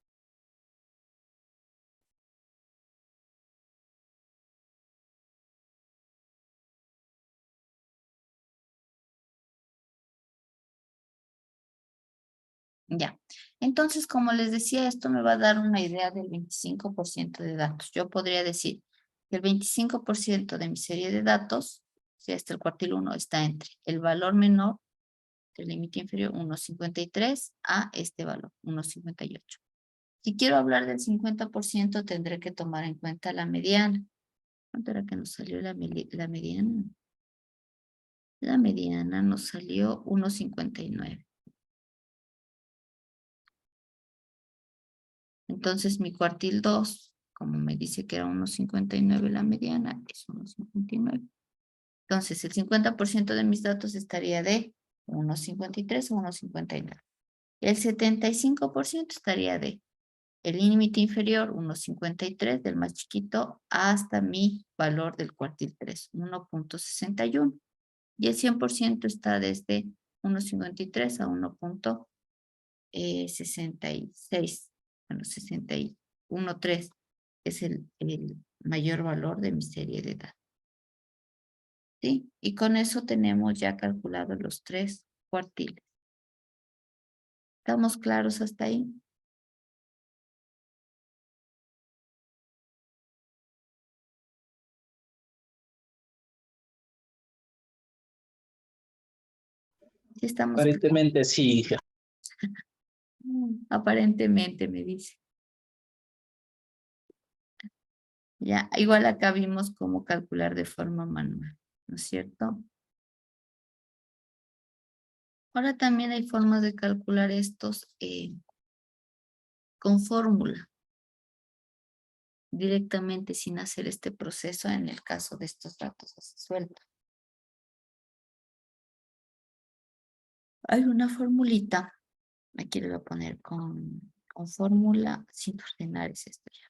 Speaker 1: Ya, entonces como les decía, esto me va a dar una idea del 25% de datos. Yo podría decir que el 25% de mi serie de datos, si este el cuartil 1, está entre el valor menor del límite inferior 1.53 a este valor 1.58. Si quiero hablar del 50%, tendré que tomar en cuenta la mediana. ¿Cuánto era que nos salió la mediana? La mediana nos salió 1.59. Entonces mi cuartil 2, como me dice que era 1.59 la mediana, es 1.59. Entonces el 50% de mis datos estaría de 1.53 o 1.59. El 75% estaría de el límite inferior 1.53 del más chiquito hasta mi valor del cuartil 3, 1.61. Y el 100% está desde 1.53 a 1.66. Bueno, 61.3 es el mayor valor de mi serie de datos. ¿Sí? Y con eso tenemos ya calculados los 3 cuartiles. ¿Estamos claros hasta ahí? ¿Sí estamos claros?
Speaker 2: Aparentemente sí, hija.
Speaker 1: Aparentemente me dice. Ya, igual acá vimos cómo calcular de forma manual, ¿no es cierto? Ahora también hay formas de calcular estos con fórmula, directamente sin hacer este proceso en el caso de estos datos así sueltos. Hay una formulita, aquí le voy a poner con fórmula sin ordenar, es esto ya.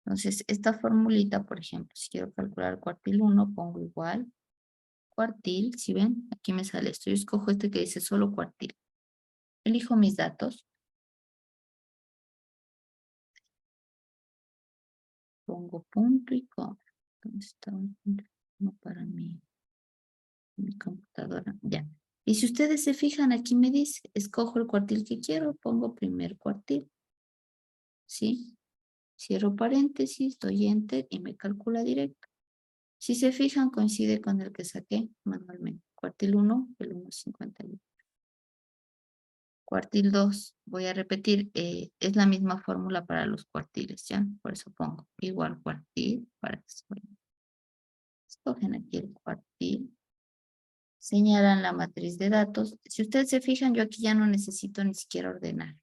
Speaker 1: Entonces, esta formulita, por ejemplo, si quiero calcular el cuartil 1, pongo igual cuartil, si ven, aquí me sale esto, yo escojo este que dice solo cuartil. Elijo mis datos. Pongo punto y coma. ¿Dónde está un punto? No para mi computadora. Ya. Y si ustedes se fijan, aquí me dice, escojo el cuartil que quiero, pongo primer cuartil. ¿Sí? Cierro paréntesis, doy enter y me calcula directo. Si se fijan, coincide con el que saqué manualmente. Cuartil 1, el 1.51. Cuartil 2, voy a repetir, es la misma fórmula para los cuartiles, ¿ya? Por eso pongo igual cuartil para que se vean. Escogen aquí el cuartil. Señalan la matriz de datos. Si ustedes se fijan, yo aquí ya no necesito ni siquiera ordenar.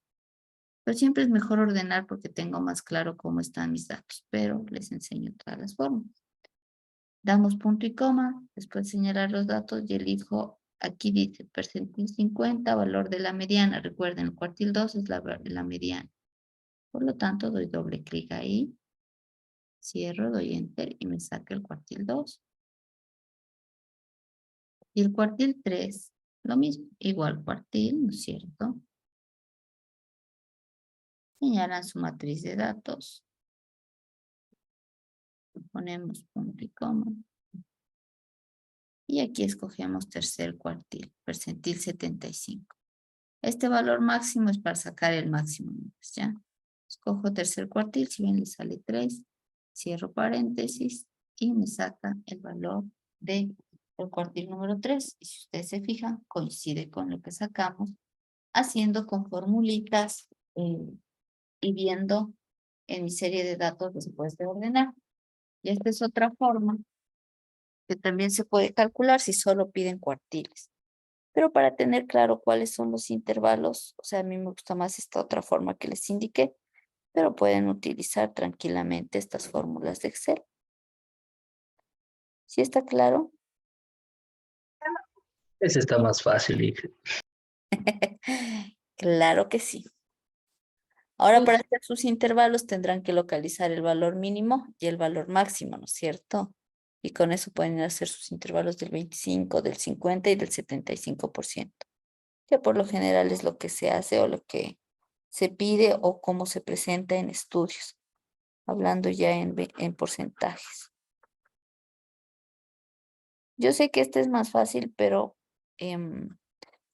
Speaker 1: Pero siempre es mejor ordenar porque tengo más claro cómo están mis datos. Pero les enseño todas las formas. Damos punto y coma, después señalar los datos y elijo, aquí dice percentil 50, valor de la mediana. Recuerden, el cuartil 2 es la mediana. Por lo tanto, doy doble clic ahí. Cierro, doy enter y me saca el cuartil 2. Y el cuartil 3, lo mismo, igual cuartil, ¿no es cierto? Señalan su matriz de datos. Ponemos punto y coma. Y aquí escogemos tercer cuartil, percentil 75. Este valor máximo es para sacar el máximo, ¿ya? Cojo tercer cuartil, si bien le sale 3, cierro paréntesis y me saca el valor del cuartil número 3. Y si ustedes se fijan, coincide con lo que sacamos, haciendo con formulitas y viendo en mi serie de datos después de ordenar. Y esta es otra forma que también se puede calcular si solo piden cuartiles. Pero para tener claro cuáles son los intervalos, o sea, a mí me gusta más esta otra forma que les indiqué, pero pueden utilizar tranquilamente estas fórmulas de Excel. ¿Sí está claro?
Speaker 2: Ese está más fácil, hija.
Speaker 1: Claro que sí. Ahora, para
Speaker 3: Sí.
Speaker 1: hacer sus intervalos tendrán que localizar el valor mínimo y el valor máximo, ¿no es cierto? Y con eso pueden hacer sus intervalos del 25, del 50 y del 75%, que por lo general es lo que se hace o lo que se pide o cómo se presenta en estudios, hablando ya en porcentajes. Yo sé que este es más fácil, pero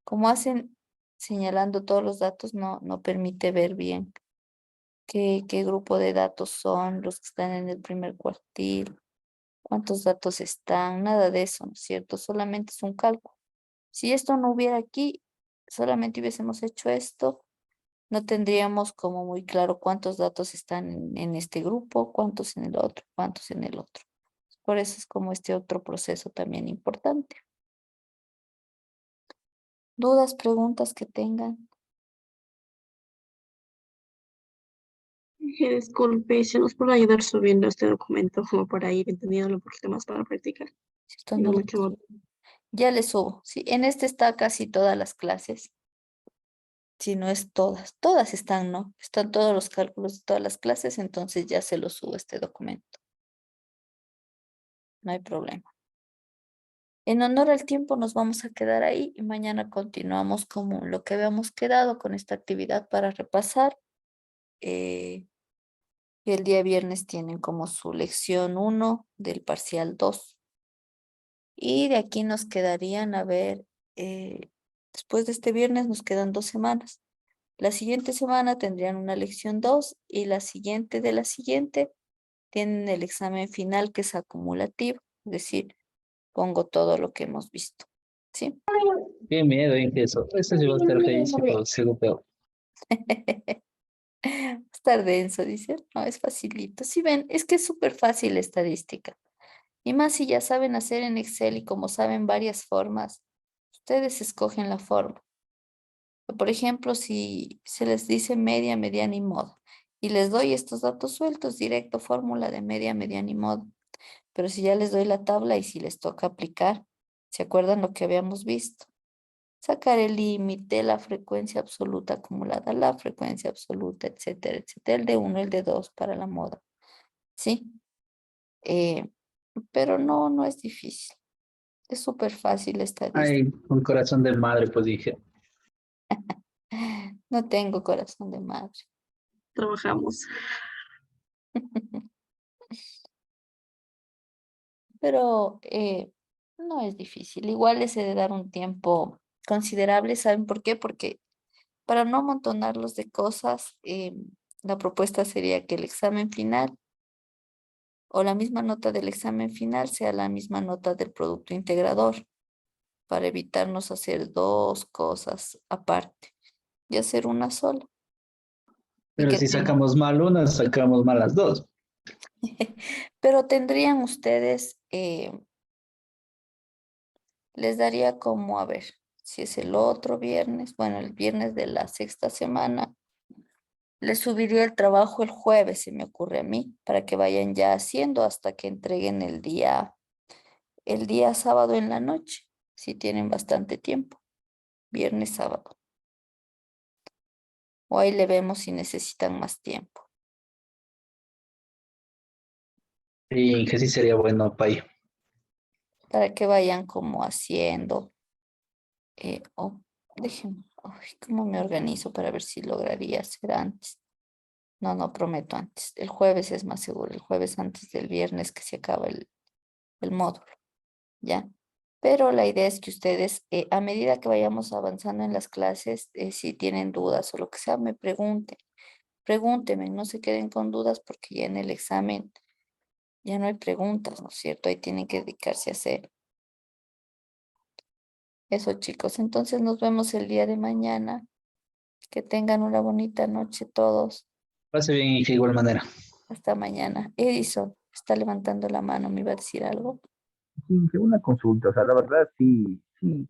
Speaker 1: como hacen señalando todos los datos, no permite ver bien qué grupo de datos son los que están en el primer cuartil, cuántos datos están, nada de eso, ¿no es cierto? Solamente es un cálculo. Si esto no hubiera aquí, solamente hubiésemos hecho esto, no tendríamos como muy claro cuántos datos están en este grupo, cuántos en el otro, cuántos en el otro. Por eso es como este otro proceso también importante. ¿Dudas, preguntas que tengan?
Speaker 3: Disculpe, si nos puede ayudar subiendo este documento como para ir entendiéndolo un poquito más para practicar.
Speaker 1: Si esto
Speaker 3: No
Speaker 1: no lo
Speaker 3: mucho.
Speaker 1: ya le subo. Sí, en este está casi todas las clases. Si no es todas, todas están, ¿no? Están todos los cálculos de todas las clases, entonces ya se lo subo este documento. No hay problema. En honor al tiempo nos vamos a quedar ahí y mañana continuamos como lo que habíamos quedado con esta actividad para repasar. Y el día viernes tienen como su lección 1 del parcial 2. Y de aquí nos quedarían, a ver, después de este viernes nos quedan 2 semanas. La siguiente semana tendrían una lección 2 y la siguiente de la siguiente tienen el examen final que es acumulativo, es decir, pongo todo lo que hemos visto. ¿Sí?
Speaker 2: Qué miedo, hija, eso. Eso sí va a estar feísimo, sigo peor.
Speaker 1: Va a estar denso, dice. No, es facilito. Si ven, es que es súper fácil la estadística. Y más si ya saben hacer en Excel y como saben varias formas, ustedes escogen la forma. Por ejemplo, si se les dice media, mediana y modo, y les doy estos datos sueltos, directo fórmula de media, mediana y modo. Pero si ya les doy la tabla y si les toca aplicar, ¿se acuerdan lo que habíamos visto? Sacar el límite, la frecuencia absoluta acumulada, la frecuencia absoluta, etcétera, etcétera. El de 1, el de 2 para la moda. ¿Sí? Eh, pero no es difícil. Es súper fácil estadística.
Speaker 2: Ay, un corazón de madre, pues dije.
Speaker 1: No tengo corazón de madre.
Speaker 3: Trabajamos.
Speaker 1: Pero no es difícil. Igual les he de dar un tiempo considerable. ¿Saben por qué? Porque para no amontonarlos de cosas, la propuesta sería que el examen final o la misma nota del examen final sea la misma nota del producto integrador, para evitarnos hacer dos cosas aparte y hacer una sola. Y
Speaker 2: Pero
Speaker 1: que
Speaker 2: si sacamos mal una, sacamos mal las dos.
Speaker 1: pero tendrían ustedes, les daría como, a ver, si es el otro viernes, bueno, el viernes de la sexta semana, les subiría el trabajo el jueves, se me ocurre a mí, para que vayan ya haciendo hasta que entreguen el día sábado en la noche, si tienen bastante tiempo, viernes, sábado. O ahí le vemos si necesitan más tiempo.
Speaker 2: Sí, que sí sería bueno, pay.
Speaker 1: Para que vayan como haciendo. Déjenme, ay, ¿cómo me organizo para ver si lograría hacer antes? No prometo antes. El jueves es más seguro, el jueves antes del viernes que se acaba el módulo, ¿ya? Pero la idea es que ustedes, a medida que vayamos avanzando en las clases, si tienen dudas o lo que sea, me pregunten. pregúntenme, no se queden con dudas porque ya en el examen ya no hay preguntas, ¿no es cierto? Ahí tienen que dedicarse a hacer eso, chicos. Entonces nos vemos el día de mañana. Que tengan una bonita noche todos.
Speaker 2: Pase bien, Inge, de igual manera.
Speaker 1: Hasta mañana. Edison está levantando la mano, ¿me iba a decir algo?
Speaker 4: Sí, que una consulta, o sea, la verdad sí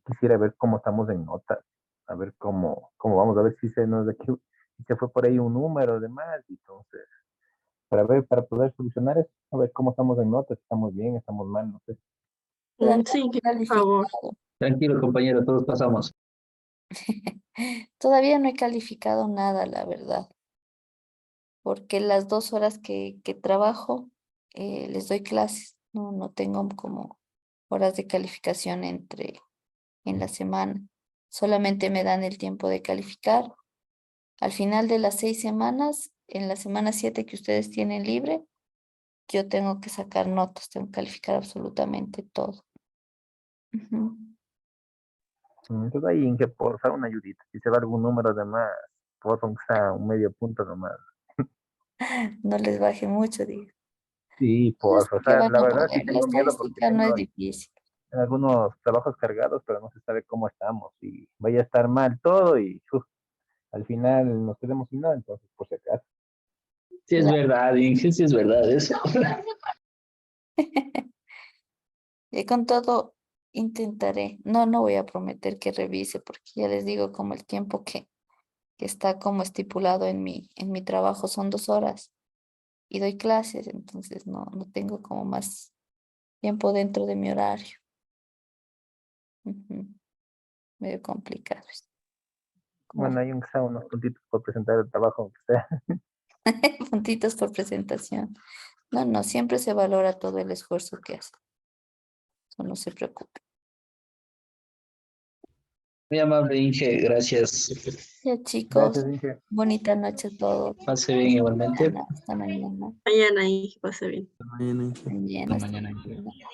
Speaker 4: quisiera ver cómo estamos en notas, a ver cómo vamos, a ver si se nos si se fue por ahí un número de más, entonces, para poder solucionar eso, a ver cómo estamos en notas, si estamos bien, estamos mal, no sé.
Speaker 1: Todavía
Speaker 3: Sí,
Speaker 1: no he
Speaker 3: por favor.
Speaker 1: calificado.
Speaker 2: Tranquilo, compañero, todos pasamos.
Speaker 1: Todavía no he calificado nada, la verdad, porque las 2 horas que trabajo les doy clases. No tengo como horas de calificación en la semana. Solamente me dan el tiempo de calificar. Al final de las 6 semanas, en la semana 7 que ustedes tienen libre, yo tengo que sacar notas, tengo que calificar absolutamente todo. Ujú.
Speaker 4: Entonces ahí en que por usar una ayudita, si se va algún número de más, pues aunque sea un medio punto nomás.
Speaker 1: No les baje mucho, digo.
Speaker 4: Sí,
Speaker 1: Yo
Speaker 4: pues,
Speaker 1: sé
Speaker 4: o
Speaker 1: que
Speaker 4: sea,
Speaker 1: van
Speaker 4: la
Speaker 1: a
Speaker 4: verdad sí
Speaker 1: poder. La
Speaker 4: tengo miedo porque
Speaker 1: estadística no
Speaker 4: tengo
Speaker 1: es difícil.
Speaker 4: algunos trabajos cargados, pero no se sabe cómo estamos y vaya a estar mal todo y al final nos quedemos sin nada, entonces por si acaso.
Speaker 2: Sí, es
Speaker 1: Claro.
Speaker 2: verdad, Inge, sí es verdad eso.
Speaker 1: Y con todo intentaré. No voy a prometer que revise porque ya les digo como el tiempo que está como estipulado en mi trabajo son 2 horas y doy clases, entonces no tengo como más tiempo dentro de mi horario. Ujú. Medio complicado. Como
Speaker 4: Bueno, hay un que sea unos puntitos por presentar el trabajo, aunque sea.
Speaker 1: puntitos por presentación. No, siempre se valora todo el esfuerzo que hace. Eso no se preocupe.
Speaker 2: Muy amable, Inge, gracias.
Speaker 1: Ya, chicos,
Speaker 4: Gracias, Inge.
Speaker 1: bonita noche a todos.
Speaker 2: Pase bien igualmente.
Speaker 1: Hasta mañana.
Speaker 3: Mañana y que pase bien.
Speaker 5: Mañana, Inge.
Speaker 1: Mañana,
Speaker 2: Hasta
Speaker 1: hasta
Speaker 2: mañana.
Speaker 1: mañana.